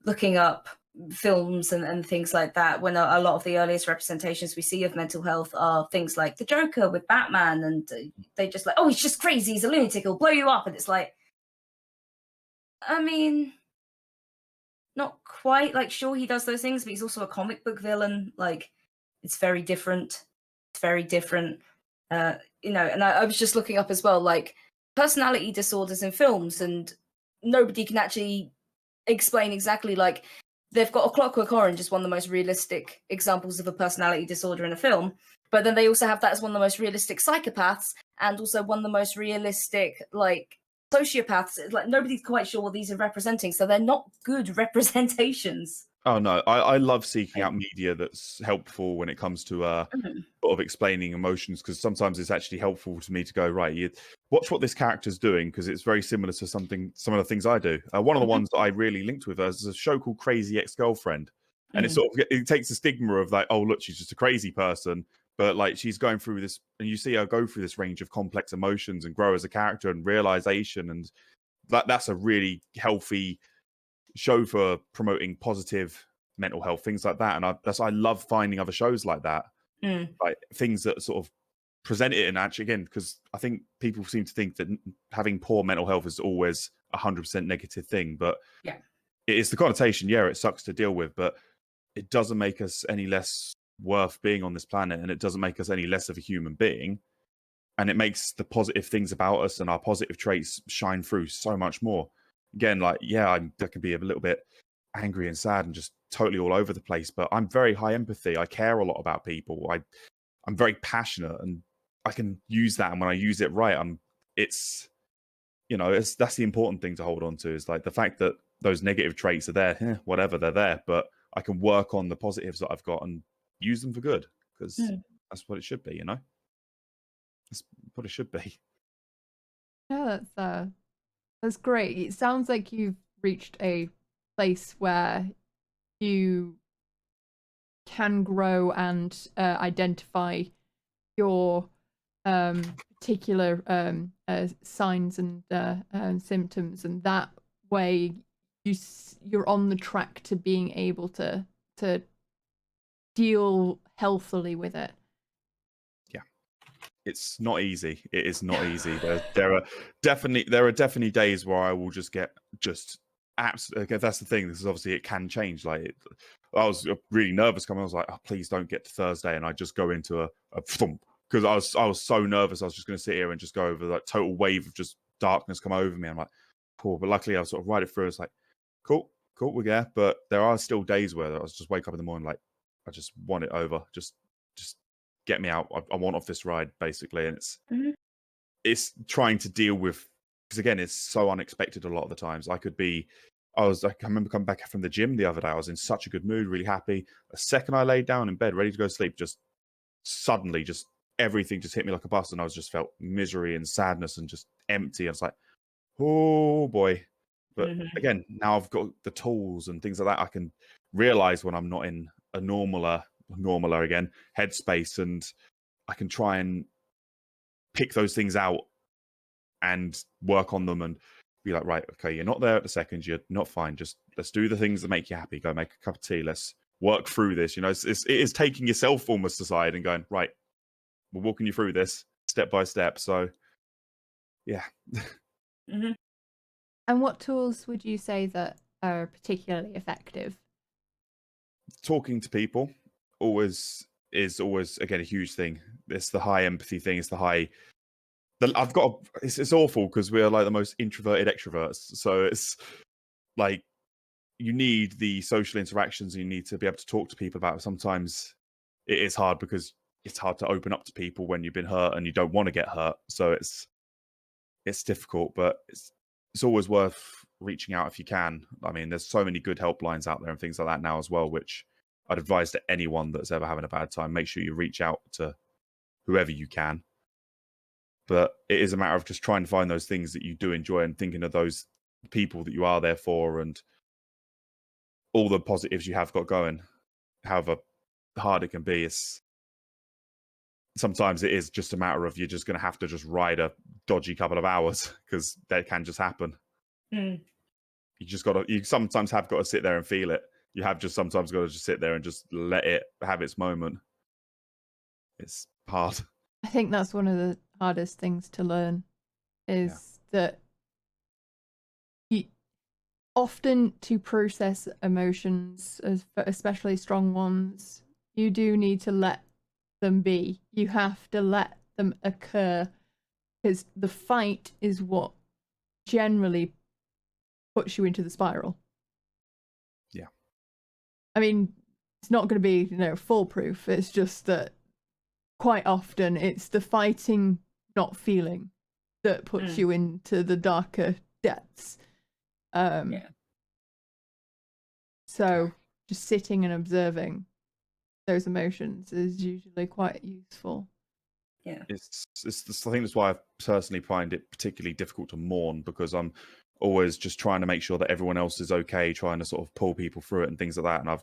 looking up films and things like that, when a lot of the earliest representations we see of mental health are things like the Joker with Batman, and they just like, oh, he's just crazy, he's a lunatic, he'll blow you up. And it's like, I mean, not quite. Like, sure, he does those things, but he's also a comic book villain. Like, it's very different. It's very different. You know, and I was just looking up as well, like, personality disorders in films, and nobody can actually explain exactly, like, they've got A Clockwork Orange as one of the most realistic examples of a personality disorder in a film, but then they also have that as one of the most realistic psychopaths, and also one of the most realistic, like, sociopaths. Like, nobody's quite sure what these are representing, so they're not good representations. Oh no, I love seeking out media that's helpful when it comes to sort of explaining emotions, because sometimes it's actually helpful to me to go, right, you watch what this character's doing, because it's very similar to some of the things I do. One of the ones that I really linked with is a show called Crazy Ex-Girlfriend, and it takes the stigma of like, oh look, she's just a crazy person, but like she's going through this, and you see her go through this range of complex emotions and grow as a character and realization, and that's a really healthy show for promoting positive mental health, things like that. And I love finding other shows like that, like things that sort of present it. And actually, again, because I think people seem to think that having poor mental health is always 100% negative thing, but yeah, it's the connotation. Yeah, it sucks to deal with, but it doesn't make us any less worth being on this planet, and it doesn't make us any less of a human being, and it makes the positive things about us and our positive traits shine through so much more. Again, like, yeah, I can be a little bit angry and sad and just totally all over the place, but I'm very high empathy. I care a lot about people. I'm very passionate, and I can use that, and when I use it right, that's the important thing to hold on to, is like the fact that those negative traits are there, whatever, they're there, but I can work on the positives that I've got and use them for good, because that's what it should be, you know? That's what it should be. Yeah, that's great. It sounds like you've reached a place where you can grow and identify your particular signs and symptoms, and that way you're on the track to being able to deal healthily with it. Yeah, it's not easy. It is not easy. There are definitely days where I will just get absolutely. That's the thing. This is obviously, it can change. Like, I was really nervous coming. I was like, oh, please don't get to Thursday, and I just go into a thump, because I was so nervous. I was just going to sit here and just go over that total wave of just darkness come over me. I'm like, cool. But luckily, I was sort of ride it through. It's like, cool, we're there. But there are still days where I was just wake up in the morning like, I just want it over. Just get me out. I want off this ride, basically. And it's trying to deal with, because again, it's so unexpected a lot of the times. I remember coming back from the gym the other day. I was in such a good mood, really happy. The second I laid down in bed, ready to go to sleep, just suddenly, just everything just hit me like a bus, and I just felt misery and sadness and just empty. I was like, oh boy. But again, now I've got the tools and things like that. I can realize when I'm not in a normaler again headspace, and I can try and pick those things out and work on them and be like, right, okay, you're not there at the second, you're not fine, just let's do the things that make you happy. Go make a cup of tea, let's work through this. You know, it is taking yourself almost aside and going, right, we're walking you through this step by step. So yeah. And what tools would you say that are particularly effective? Talking to people, always is always, again, a huge thing. It's the high empathy thing. It's the high. It's awful because we're like the most introverted extroverts. So it's like you need the social interactions. You need to be able to talk to people about it. Sometimes it is hard because it's hard to open up to people when you've been hurt and you don't want to get hurt. So it's difficult, but it's always worth reaching out if you can. I mean, there's so many good helplines out there and things like that now as well, which I'd advise to anyone that's ever having a bad time. Make sure you reach out to whoever you can. But it is a matter of just trying to find those things that you do enjoy and thinking of those people that you are there for and all the positives you have got going. However hard it can be, sometimes it is just a matter of you're just going to have to just ride a dodgy couple of hours because that can just happen. You sometimes have got to sit there and feel it. You have just sometimes got to just sit there and just let it have its moment. It's hard. I think that's one of the hardest things to learn is that you often, to process emotions, especially strong ones, you do need to let them be. You have to let them occur because the fight is what generally puts you into the spiral. Yeah. I mean, it's not going to be, foolproof. It's just that quite often it's the fighting, not feeling, that puts you into the darker depths. So just sitting and observing those emotions is usually quite useful. Yeah. I think that's why I personally find it particularly difficult to mourn, because I'm always just trying to make sure that everyone else is okay, trying to sort of pull people through it and things like that. And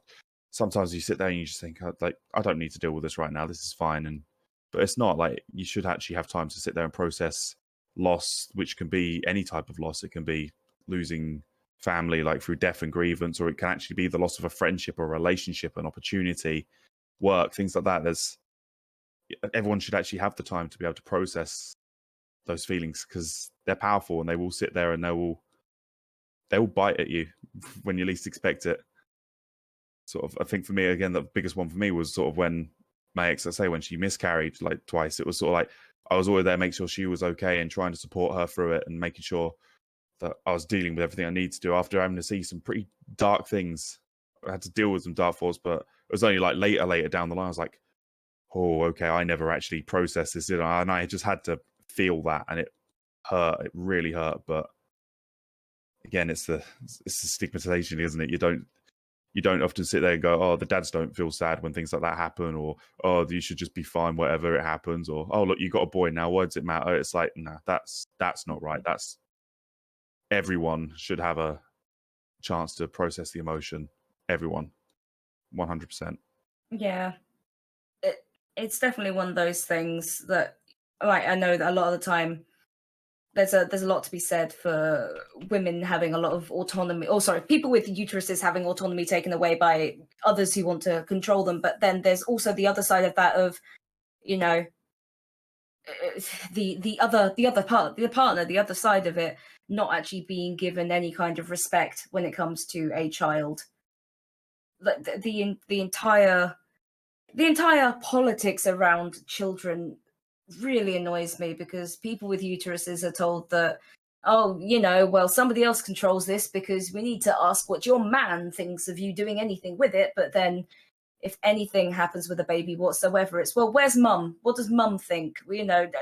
sometimes you sit there and you just think, like, I don't need to deal with this right now. This is fine. But it's not. Like, you should actually have time to sit there and process loss, which can be any type of loss. It can be losing family, like through death and grievance, or it can actually be the loss of a friendship or a relationship, an opportunity, work, things like that. Everyone should actually have the time to be able to process those feelings because they're powerful and they will sit there and they will bite at you when you least expect it. Sort of, I think for me, again, the biggest one for me was sort of when my ex, when she miscarried like twice. It was sort of like I was always there, make sure she was okay and trying to support her through it and making sure that I was dealing with everything I need to do after having to see some pretty dark things. I had to deal with some dark thoughts, but it was only like later down the line, I was like, oh, okay, I never actually processed this, did I? And I just had to feel that, and it hurt. It really hurt. But again, it's the stigmatization, isn't it? You don't often sit there and go, oh, the dads don't feel sad when things like that happen, or oh, you should just be fine whatever it happens, or oh, look, you got a boy now, why does it matter? It's like, nah, that's not right. That's everyone should have a chance to process the emotion. Everyone, 100%. Yeah. It's definitely one of those things that, like, I know that a lot of the time there's a lot to be said for women having a lot of autonomy, people with uteruses having autonomy taken away by others who want to control them. But then there's also the other side of that of, the partner, the other side of it, not actually being given any kind of respect when it comes to a child. The entire politics around children really annoys me, because people with uteruses are told that, oh, well, somebody else controls this because we need to ask what your man thinks of you doing anything with it. But then if anything happens with a baby whatsoever, it's, well, where's mum? What does mum think?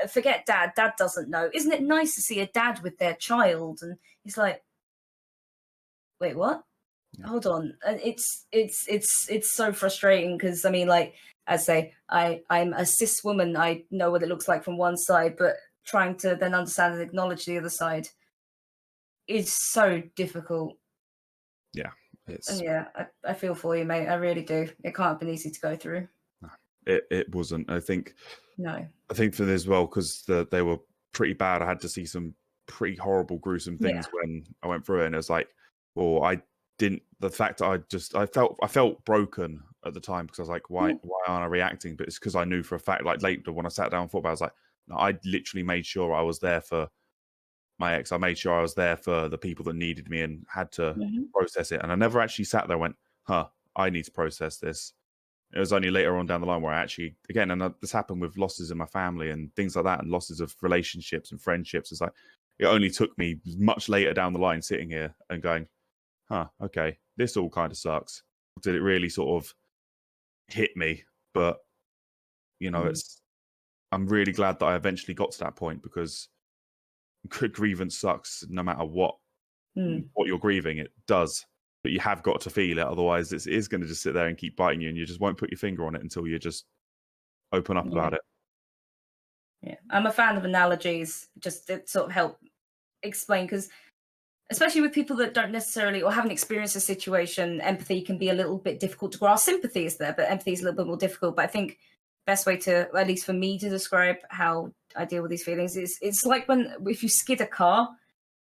Forget dad. Dad doesn't know. Isn't it nice to see a dad with their child? And he's like, wait, what? Hold on. And it's so frustrating because, I mean, like I say, I'm a cis woman. I know what it looks like from one side, but trying to then understand and acknowledge the other side is so difficult. Yeah. And yeah, I feel for you, mate. I really do. It can't have been easy to go through. No, it wasn't. I think for this as well, because they were pretty bad. I had to see some pretty horrible, gruesome things when I went through it, and it was like, well, the fact that I felt broken at the time, because I was like, why aren't I reacting? But it's because I knew for a fact, like later when I sat down and thought about it, I was like, no, I literally made sure I was there for my ex. I made sure I was there for the people that needed me and had to process it. And I never actually sat there and went, I need to process this. It was only later on down the line where I actually, again, and this happened with losses in my family and things like that, and losses of relationships and friendships. It's like, it only took me much later down the line sitting here and going, huh, okay, this all kind of sucks. Did it really sort of hit me? But, you know, I'm really glad that I eventually got to that point, because grievance sucks no matter what you're grieving. It does. But you have got to feel it, otherwise it is going to just sit there and keep biting you, and you just won't put your finger on it until you just open up about it. Yeah, I'm a fan of analogies, just to sort of help explain, because especially with people that don't necessarily or haven't experienced a situation, empathy can be a little bit difficult to grasp. Sympathy is there, but empathy is a little bit more difficult. But I think best way to, at least for me, to describe how I deal with these feelings is, it's like if you skid a car,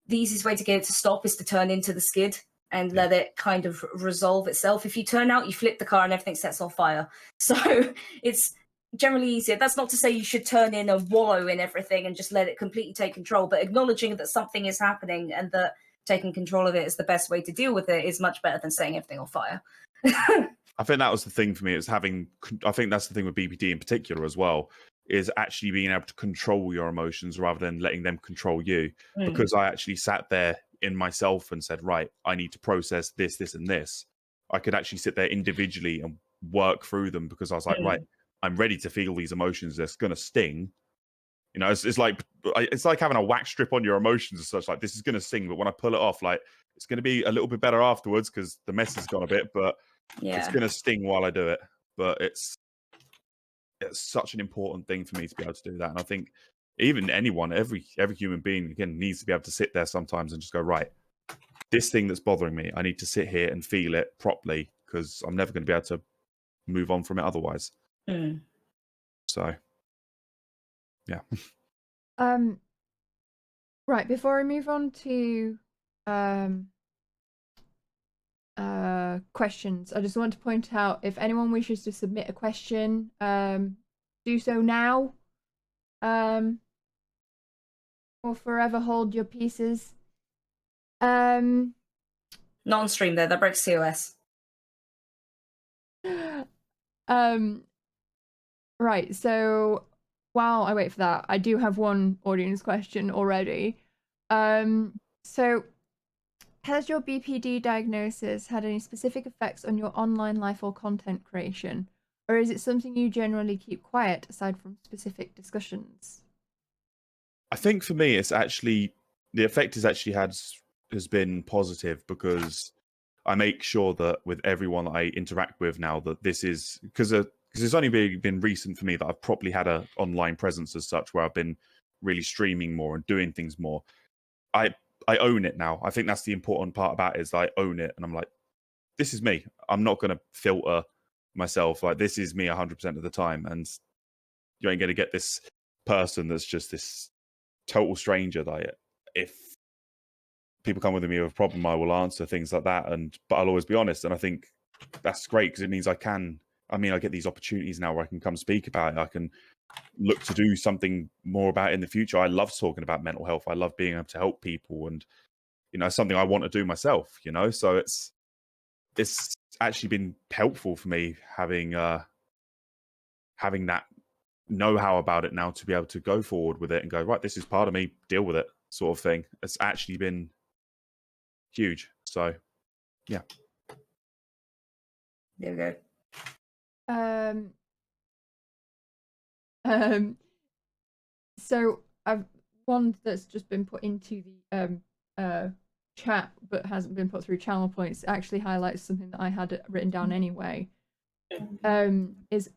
the easiest way to get it to stop is to turn into the skid and let it kind of resolve itself. If you turn out, you flip the car and everything sets on fire. So it's generally easier. That's not to say you should turn in and wallow in everything and just let it completely take control, but acknowledging that something is happening and that taking control of it is the best way to deal with it is much better than setting everything on fire. I think that was the thing for me, I think that's the thing with BPD in particular as well, is actually being able to control your emotions rather than letting them control you. Because I actually sat there in myself and said, right, I need to process this, this, and this. I could actually sit there individually and work through them, because I was like, right, I'm ready to feel these emotions. That's going to sting. You know, it's like having a wax strip on your emotions and such. Like, this is going to sting, but when I pull it off, like, it's going to be a little bit better afterwards because the mess has gone a bit, but it's going to sting while I do it. But it's such an important thing for me to be able to do that. And I think even anyone, every human being, again, needs to be able to sit there sometimes and just go, right, this thing that's bothering me, I need to sit here and feel it properly, because I'm never going to be able to move on from it otherwise. So, yeah. Right, before I move on to questions, I just want to point out, if anyone wishes to submit a question, do so now, or forever hold your pieces. Not on stream though, that breaks TOS. Right, so while I wait for that, I do have one audience question already. So has your BPD diagnosis had any specific effects on your online life or content creation? Or is it something you generally keep quiet aside from specific discussions? I think for me, it's actually, the effect has been positive, because I make sure that with everyone that I interact with now, that this is, because it's only been recent for me that I've probably had an online presence as such, where I've been really streaming more and doing things more. I own it now. I think that's the important part about it, is that I own it, and I'm like, this is me. I'm not going to filter myself. Like, this is me 100% of the time, and you ain't going to get this person that's just this total stranger. That if people come with me with a problem, I will answer things like that, but I'll always be honest. And I think that's great, because it means I get these opportunities now where I can come speak about it. I can look to do something more about it in the future. I love talking about mental health. I love being able to help people, and it's something I want to do myself, so it's actually been helpful for me having that know-how about it now, to be able to go forward with it and go, right, this is part of me, deal with it, sort of thing. It's actually been huge. So yeah, there we go. So I've one that's just been put into the chat but hasn't been put through channel points, actually highlights something that I had written down anyway. Is,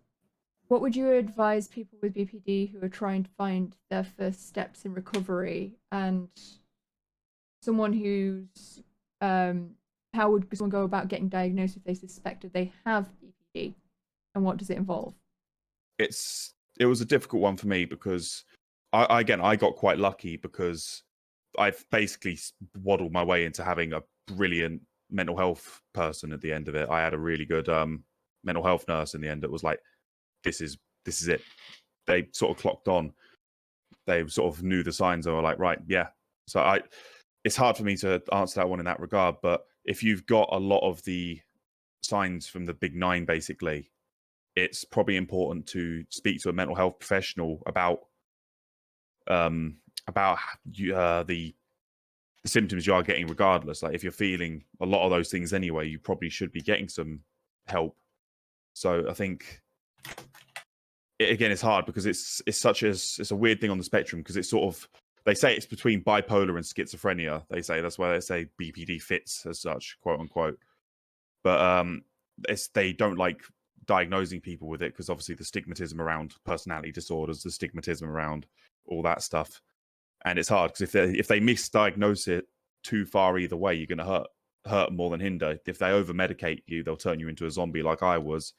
what would you advise people with BPD who are trying to find their first steps in recovery, and someone who's how would someone go about getting diagnosed if they suspected they have BPD, and what does it involve? It was a difficult one for me, because I got quite lucky, because I've basically waddled my way into having a brilliant mental health person at the end of it. I had a really good mental health nurse in the end that was like, this is it. They sort of clocked on. They sort of knew the signs and were like, right, yeah. So it's hard for me to answer that one in that regard, but if you've got a lot of the signs from the big 9, basically, it's probably important to speak to a mental health professional about the symptoms you are getting regardless. Like if you're feeling a lot of those things anyway, you probably should be getting some help. So I think again, it's hard because it's a weird thing on the spectrum, because it's sort of, they say it's between bipolar and schizophrenia. They say that's why they say BPD fits as such, quote unquote. But they don't like diagnosing people with it because obviously the stigmatism around personality disorders, the stigmatism around all that stuff, and it's hard because if they misdiagnose it too far either way, you're going to hurt more than hinder. If they over medicate you, they'll turn you into a zombie like I was.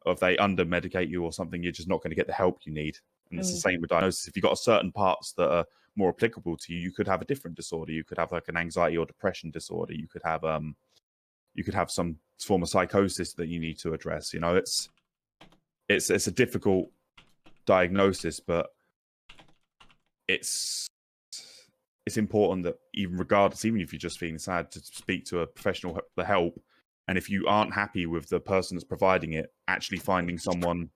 Or if they under medicate you or something, you're just not going to get the help you need. And it's the same with diagnosis. If you've got certain parts that are more applicable to you, you could have a different disorder. You could have like an anxiety or depression disorder. You could have some form of psychosis that you need to address. You know, it's a difficult diagnosis, but it's important that even if you're just feeling sad, to speak to a professional for help. And if you aren't happy with the person that's providing it, actually finding someone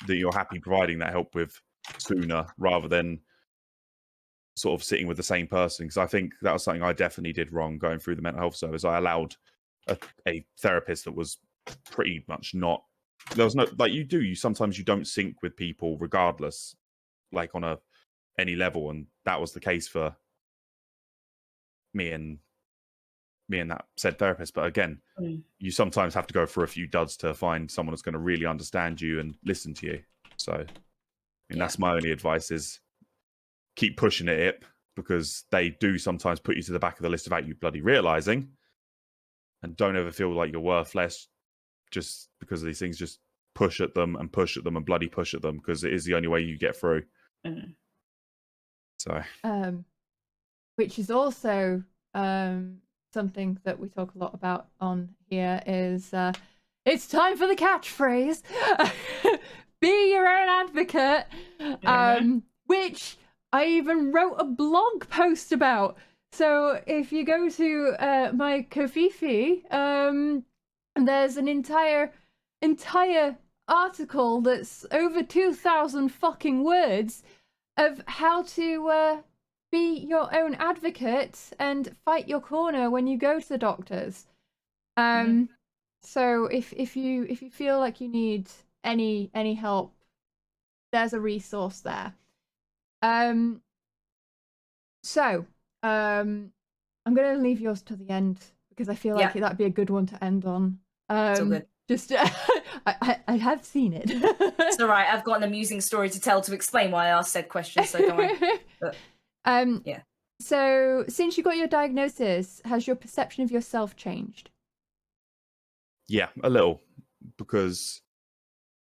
that you're happy providing that help with sooner, rather than sort of sitting with the same person. Because I think that was something I definitely did wrong going through the mental health service. I allowed a therapist that was pretty much not, there was no, like sometimes you don't sync with people regardless, like on any level. And that was the case for me and that said therapist. But again, you sometimes have to go for a few duds to find someone that's going to really understand you and listen to you. So that's my only advice, is keep pushing it, because they do sometimes put you to the back of the list without you bloody realizing. And don't ever feel like you're worth less just because of these things. Just push at them and bloody push at them, because it is the only way you get through. So which is also something that we talk a lot about on here, is it's time for the catchphrase. Be your own advocate. Which I even wrote a blog post about. So if you go to my Ko-fi, there's an entire article that's over 2,000 fucking words of how to be your own advocate and fight your corner when you go to the doctors. So if you feel like you need any help, there's a resource there. So I'm gonna leave yours to the end, because I feel like that'd be a good one to end on. It's all good. Just I have seen it. It's all right. I've got an amusing story to tell to explain why I asked said question, so don't worry. But, so since you got your diagnosis, has your perception of yourself changed? Yeah, a little, because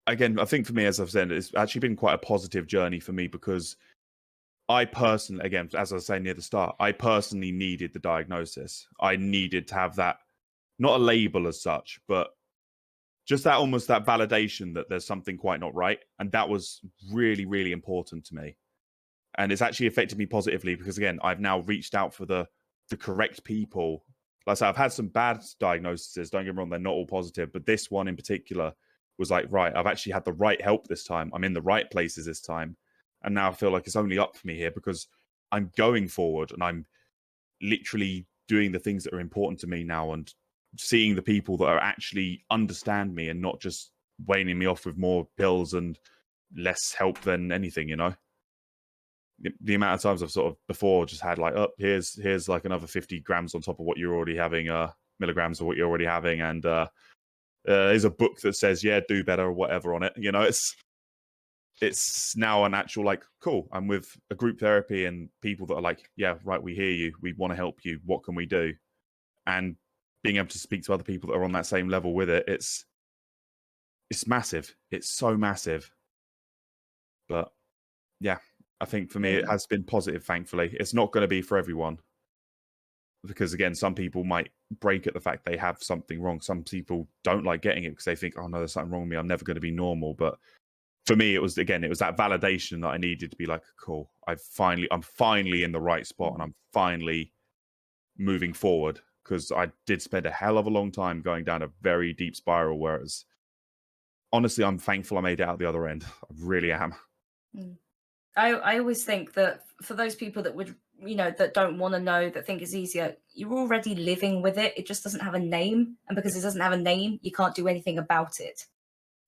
again, I think for me, as I've said, it's actually been quite a positive journey for me, because I personally, again, as I was saying near the start, I personally needed the diagnosis. I needed to have that, not a label as such, but just that almost that validation that there's something quite not right. And that was really, really important to me. And it's actually affected me positively, because again, I've now reached out for the correct people. Like I said, I've had some bad diagnoses, don't get me wrong, they're not all positive, but this one in particular was like, right, I've actually had the right help this time. I'm in the right places this time. And now I feel like it's only up for me here, because I'm going forward and I'm literally doing the things that are important to me now, and seeing the people that are actually understand me and not just waning me off with more pills and less help than anything, you know? The amount of times I've sort of before just had like, oh, here's like another 50 grams on top of what you're already having, milligrams of what you're already having. And there's a book that says, yeah, do better or whatever on it. You know, it's now an actual like, cool, I'm with a group therapy and people that are like, yeah, right, we hear you, we want to help you, what can we do? And being able to speak to other people that are on that same level with it, it's massive. It's so massive. But yeah, I think for me, it has been positive, thankfully. It's not going to be for everyone, because again, some people might break at the fact they have something wrong. Some people don't like getting it because they think, oh no, there's something wrong with me, I'm never going to be normal. But for me, it was that validation that I needed to be like, cool, I'm finally in the right spot, and I'm finally moving forward, because I did spend a hell of a long time going down a very deep spiral where honestly, I'm thankful I made it out the other end. I really am. I always think that for those people that would, that don't want to know, that think it's easier, you're already living with it. It just doesn't have a name. And because it doesn't have a name, you can't do anything about it.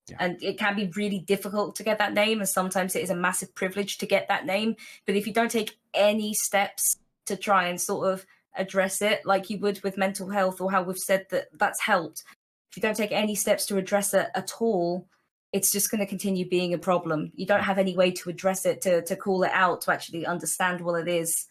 Yeah. And it can be really difficult to get that name. And sometimes it is a massive privilege to get that name. But if you don't take any steps to try and sort of address it, like you would with mental health, or how we've said that that's helped, if you don't take any steps to address it at all, it's just going to continue being a problem. You don't have any way to address it, to call it out, to actually understand what it is.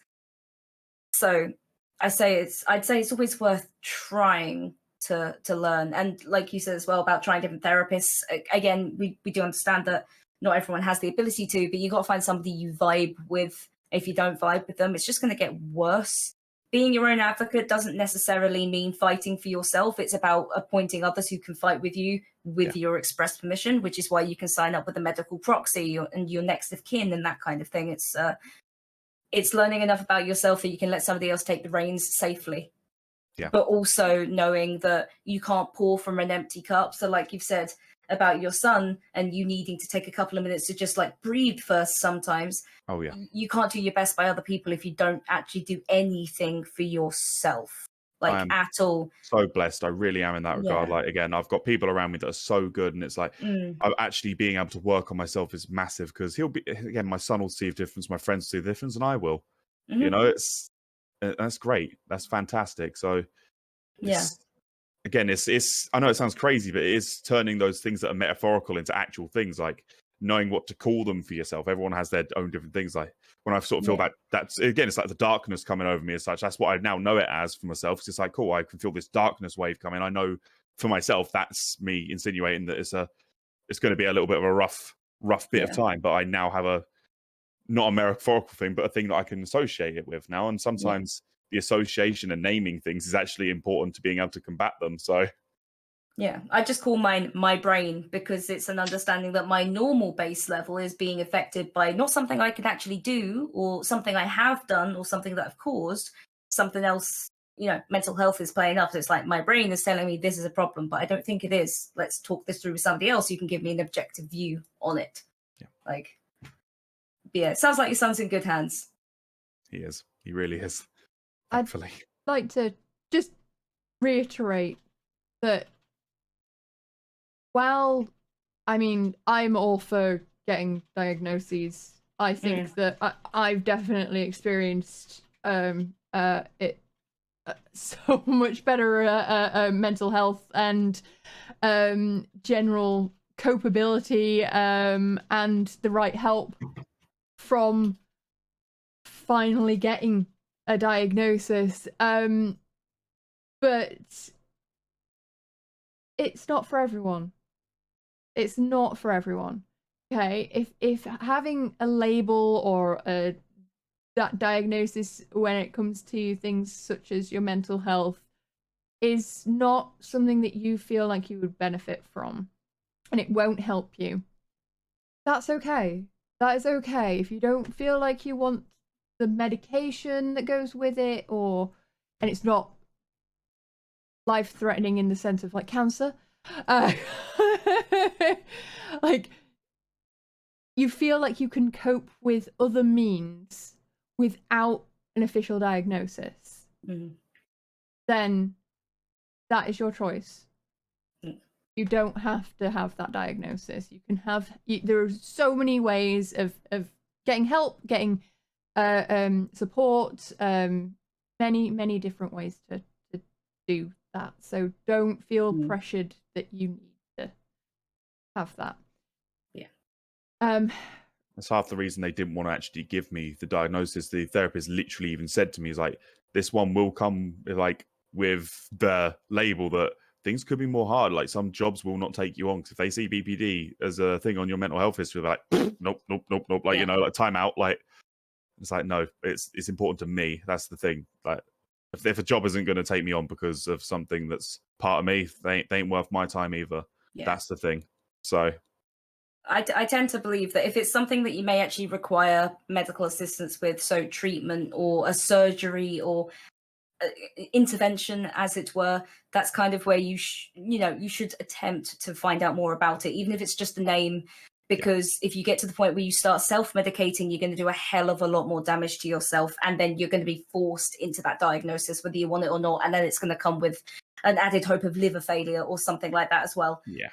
So I'd say it's always worth trying to learn. And like you said as well about trying different therapists, again, we do understand that not everyone has the ability to, but you got to find somebody you vibe with. If you don't vibe with them, it's just going to get worse. Being your own advocate doesn't necessarily mean fighting for yourself. It's about appointing others who can fight with you with your express permission, which is why you can sign up with a medical proxy and your next of kin and that kind of thing. It's learning enough about yourself that you can let somebody else take the reins safely. Yeah. But also knowing that you can't pour from an empty cup. So like you've said about your son and you needing to take a couple of minutes to just like breathe first sometimes. Oh yeah. You can't do your best by other people if you don't actually do anything for yourself, like at all. So blessed. I really am in that regard. Like, again, I've got people around me that are so good, and it's like I'm actually being able to work on myself is massive, because my son will see a difference, my friends see the difference, and I will. That's great. That's fantastic. So again, it's I know it sounds crazy, but it is turning those things that are metaphorical into actual things, like knowing what to call them for yourself. Everyone has their own different things. Like when I sort of feel that's again, it's like the darkness coming over me as such. That's what I now know it as for myself. It's just like, cool, I can feel this darkness wave coming. I know for myself that's me insinuating that it's going to be a little bit of a rough bit of time, but I now have not a metaphorical thing, but a thing that I can associate it with now. And sometimes the association and naming things is actually important to being able to combat them. So yeah, I just call mine my brain, because it's an understanding that my normal base level is being affected by not something I can actually do or something I have done or something that I've caused, something else, mental health is playing up. So it's like my brain is telling me this is a problem, but I don't think it is. Let's talk this through with somebody else who can give me an objective view on it. Yeah, it sounds like your son's in good hands. He is. He really is. Thankfully. I'd like to just reiterate that while, I'm all for getting diagnoses, I think that I've definitely experienced it so much better mental health and general copeability and the right help from finally getting a diagnosis, but it's not for everyone. It's not for everyone. Okay, if having a label or that diagnosis when it comes to things such as your mental health is not something that you feel like you would benefit from, and it won't help you, that's okay. That is okay. If you don't feel like you want the medication that goes with it, and it's not life-threatening in the sense of like cancer, like you feel like you can cope with other means without an official diagnosis, then that is your choice. You don't have to have that diagnosis. You can have. There are so many ways of getting help, getting support. Many different ways to do that. So don't feel pressured that you need to have that. Yeah. That's half the reason they didn't want to actually give me the diagnosis. The therapist literally even said to me, "Is like this one will come like with the label that." Things could be more hard. Like some jobs will not take you on because if they see BPD as a thing on your mental health history, they're like, nope. Like, like time out. Like, it's like, no, it's important to me. That's the thing. Like, if a job isn't going to take me on because of something that's part of me, they ain't worth my time either. Yeah. That's the thing. So I tend to believe that if it's something that you may actually require medical assistance with, so treatment or a surgery or intervention, as it were, that's kind of where you should attempt to find out more about it, even if it's just a name. Because if you get to the point where you start self-medicating, you're going to do a hell of a lot more damage to yourself, and then you're going to be forced into that diagnosis, whether you want it or not, and then it's going to come with an added hope of liver failure or something like that as well. Yeah.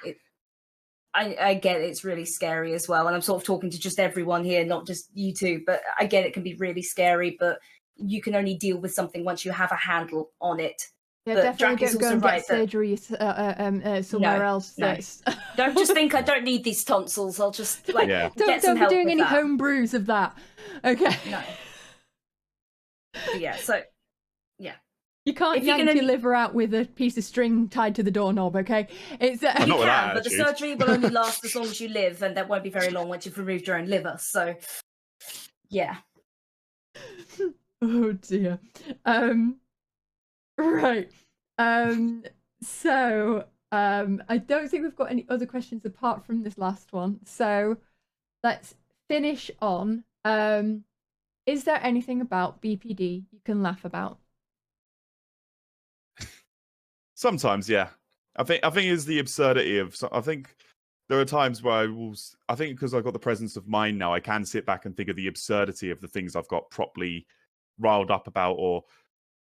I get it's really scary as well, and I'm sort of talking to just everyone here, not just you two, but I get it can be really scary, but you can only deal with something once you have a handle on it. Yeah, But definitely Jack is don't go also and right get that- surgery somewhere else. no. That's... Don't just think I don't need these tonsils. I'll just like Yeah. get some Don't be help doing with any that. home brews of that. Okay. No. But yeah, so yeah. You can't If you're yank gonna- your liver out with a piece of string tied to the doorknob, okay? It's I'm You not with that can, but the attitude. surgery will only last as long as you live, and that won't be very long once you've removed your own liver. So yeah. Oh dear. Right. So I don't think we've got any other questions apart from this last one. So let's finish on. Is there anything about BPD you can laugh about? Sometimes, yeah. I think it's the absurdity of. I think there are times where I think because I've got the presence of mind now, I can sit back and think of the absurdity of the things I've got properly riled up about, or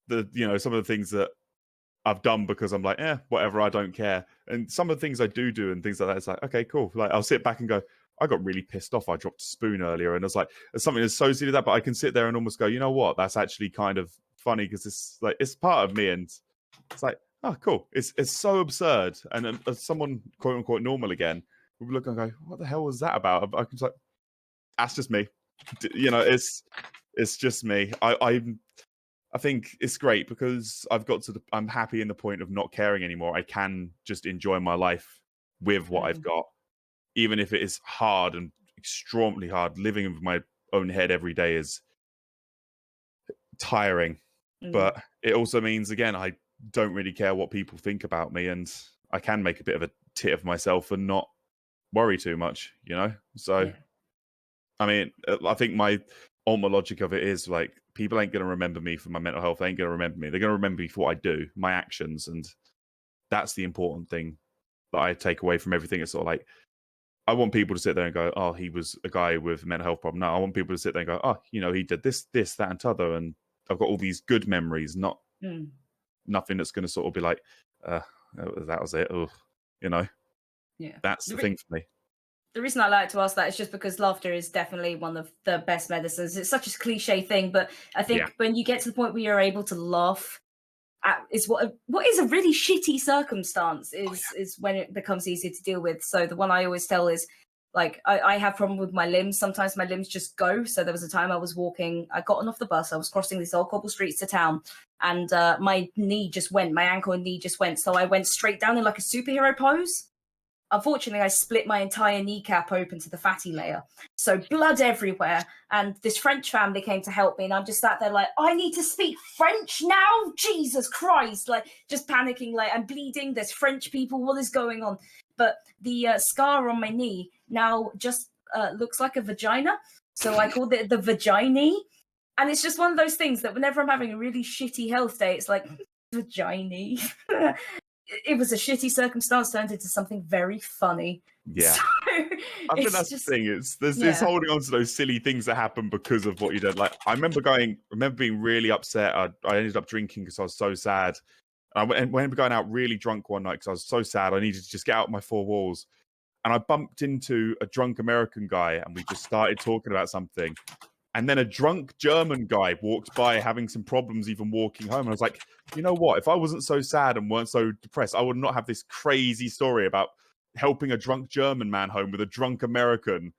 some of the things that I've done because I'm like, whatever, I don't care. And some of the things I do and things like that, it's like, okay, cool. Like I'll sit back and go, I got really pissed off. I dropped a spoon earlier, and it's like there's something associated with that, but I can sit there and almost go, you know what? That's actually kind of funny because it's part of me, and it's like, oh, cool. It's so absurd, and as someone quote unquote normal again will look and go, what the hell was that about? I can just like, that's just me. It's just me. I think it's great because I've got to I'm happy in the point of not caring anymore. I can just enjoy my life with what I've got, even if it is hard and extremely hard. Living in my own head every day is tiring, but it also means, again, I don't really care what people think about me, and I can make a bit of a tit of myself and not worry too much, So, yeah. I mean, I think my ultimate logic of it is like, people ain't going to remember me for my mental health. They ain't going to remember me. They're going to remember me for what I do, my actions. And that's the important thing that I take away from everything. It's sort of like, I want people to sit there and go, oh, he was a guy with a mental health problem. No, I want people to sit there and go, oh, he did this, that, and t'other. And I've got all these good memories, not nothing that's going to sort of be like, that was it. Oh, Yeah. That's the thing for me. The reason I like to ask that is just because laughter is definitely one of the best medicines. It's such a cliche thing, but I think when you get to the point where you're able to laugh at is what is a really shitty circumstance is when it becomes easier to deal with. So the one I always tell is, like, I have problem with my limbs. Sometimes my limbs just go. So there was a time I was walking, I got off the bus, I was crossing these old cobble streets to town, and my ankle and knee just went. So I went straight down in like a superhero pose. Unfortunately, I split my entire kneecap open to the fatty layer. So blood everywhere. And this French family came to help me. And I'm just sat there like, I need to speak French now? Jesus Christ. Like, just panicking, like, I'm bleeding. There's French people. What is going on? But the scar on my knee now just looks like a vagina. So I called it the vagina. And it's just one of those things that whenever I'm having a really shitty health day, it's like, vagina. It was a shitty circumstance turned into something very funny. Yeah. So, I think that's the thing. There's this holding on to those silly things that happen because of what you did. Like, I remember being really upset. I ended up drinking because I was so sad. I went going out really drunk one night because I was so sad. I needed to just get out of my four walls. And I bumped into a drunk American guy, and we just started talking about something. And then a drunk German guy walked by having some problems even walking home. And I was like, you know what? If I wasn't so sad and weren't so depressed, I would not have this crazy story about helping a drunk German man home with a drunk American.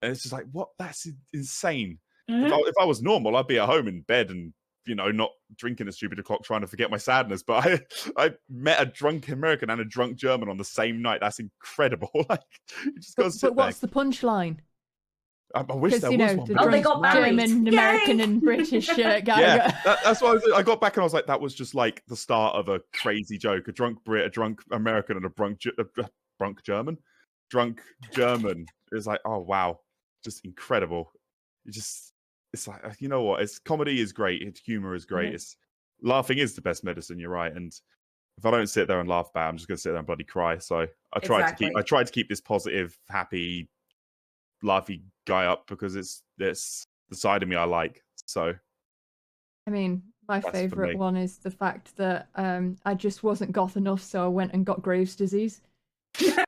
And it's just like, what? That's insane. If I was normal, I'd be at home in bed and, not drinking a stupid o'clock trying to forget my sadness. But I met a drunk American and a drunk German on the same night. That's incredible. Like, you just got to sit But what's the punchline? I wish there was one. Oh, they got married. German, American, and British guy. Yeah, that's why I got back and I was like, that was just like the start of a crazy joke. A drunk Brit, a drunk American, and a drunk German. It's like, oh wow, just incredible. It's like, you know what? Comedy is great. Humor is great. laughing is the best medicine. You're right, and if I don't sit there and laugh about it, I'm just going to sit there and bloody cry. So I tried to keep this positive, happy, laughy guy up because it's the side of me I like. So, I mean, my favourite one is the fact that I just wasn't goth enough, so I went and got Graves' disease. There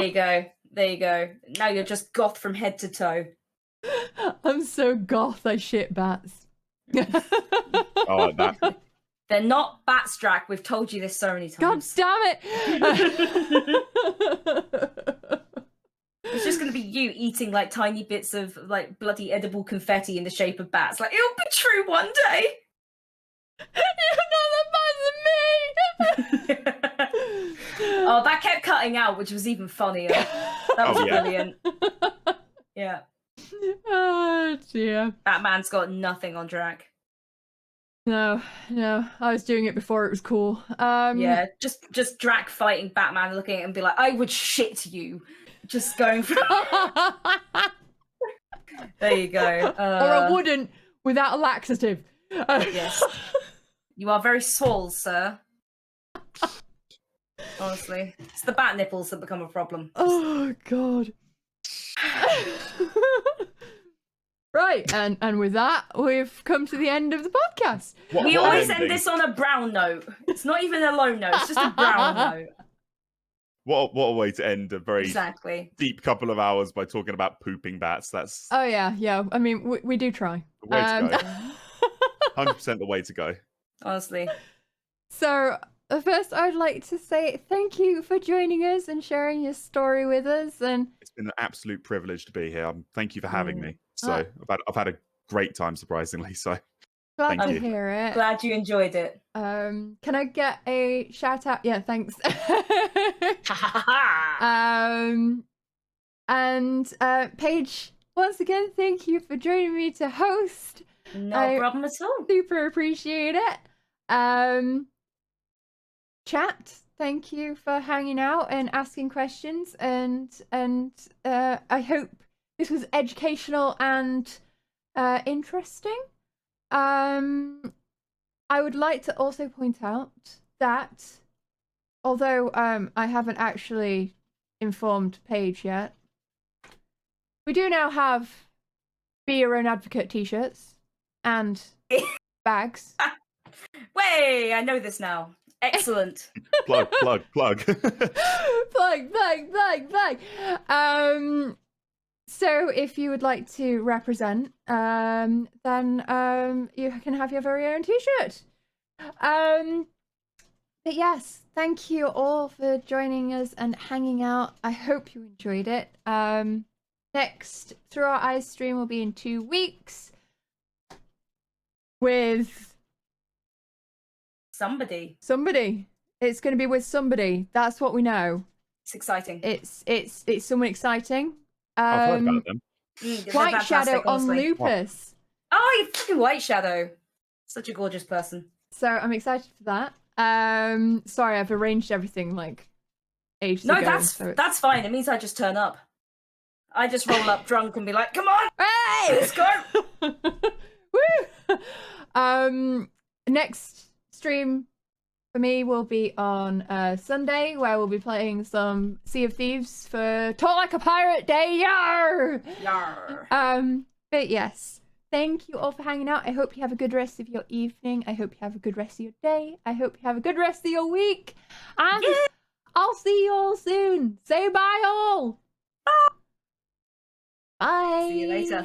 you go. There you go. Now you're just goth from head to toe. I'm so goth, I shit bats. I like that. They're not bats, Drac. We've told you this so many times. God damn it! It's just going to be you eating like tiny bits of like bloody edible confetti in the shape of bats. Like, it'll be true one day. You're not the bats of me! Oh, that kept cutting out, which was even funnier. That was brilliant. Yeah. Oh dear. Batman's got nothing on Drac. No, I was doing it before it was cool. Yeah, just Drac fighting Batman, looking at him and be like, I would shit you. Just going for... There you go. Or I wouldn't without a laxative. Yes. You are very swole, sir. Honestly. It's the bat nipples that become a problem. Oh, God. Right, and with that, we've come to the end of the podcast. We always end this on a brown note. It's not even a low note, it's just a brown note. What a way to end a very deep couple of hours by talking about pooping bats. That's... Oh, yeah. I mean, we do try. The way to go. 100% the way to go. Honestly. So, first, I'd like to say thank you for joining us and sharing your story with us. And it's been an absolute privilege to be here. Thank you for having me. So I've had a great time, surprisingly. So glad to hear it. Glad you enjoyed it. Can I get a shout out? Yeah, thanks. And Paige, once again, thank you for joining me to host. No problem at all. Super appreciate it. Chat, thank you for hanging out and asking questions, and I hope this was educational and interesting. I would like to also point out that although I haven't actually informed Paige yet, we do now have Be Your Own Advocate t-shirts and bags. Way, I know this now. Excellent. Plug. plug. So if you would like to represent, then you can have your very own t-shirt. But yes, thank you all for joining us and hanging out. I hope you enjoyed it. Next Through Our Eyes stream will be in 2 weeks with somebody. It's going to be with somebody. That's what we know. It's exciting. It's someone exciting. I've heard about them. White Shadow on Lupus. Oh, you fucking White Shadow. Such a gorgeous person. So I'm excited for that. Sorry, I've arranged everything like ages ago. No, that's fine. It means I just turn up. I just roll up drunk and be like, come on, hey, let's go. Woo! Next stream for me will be on Sunday, where we'll be playing some Sea of Thieves for Talk Like a Pirate Day. Yar! Yar! But yes, thank you all for hanging out. I hope you have a good rest of your evening. I hope you have a good rest of your day. I hope you have a good rest of your week. And I'll see you all soon. Say bye all. Bye. See you later.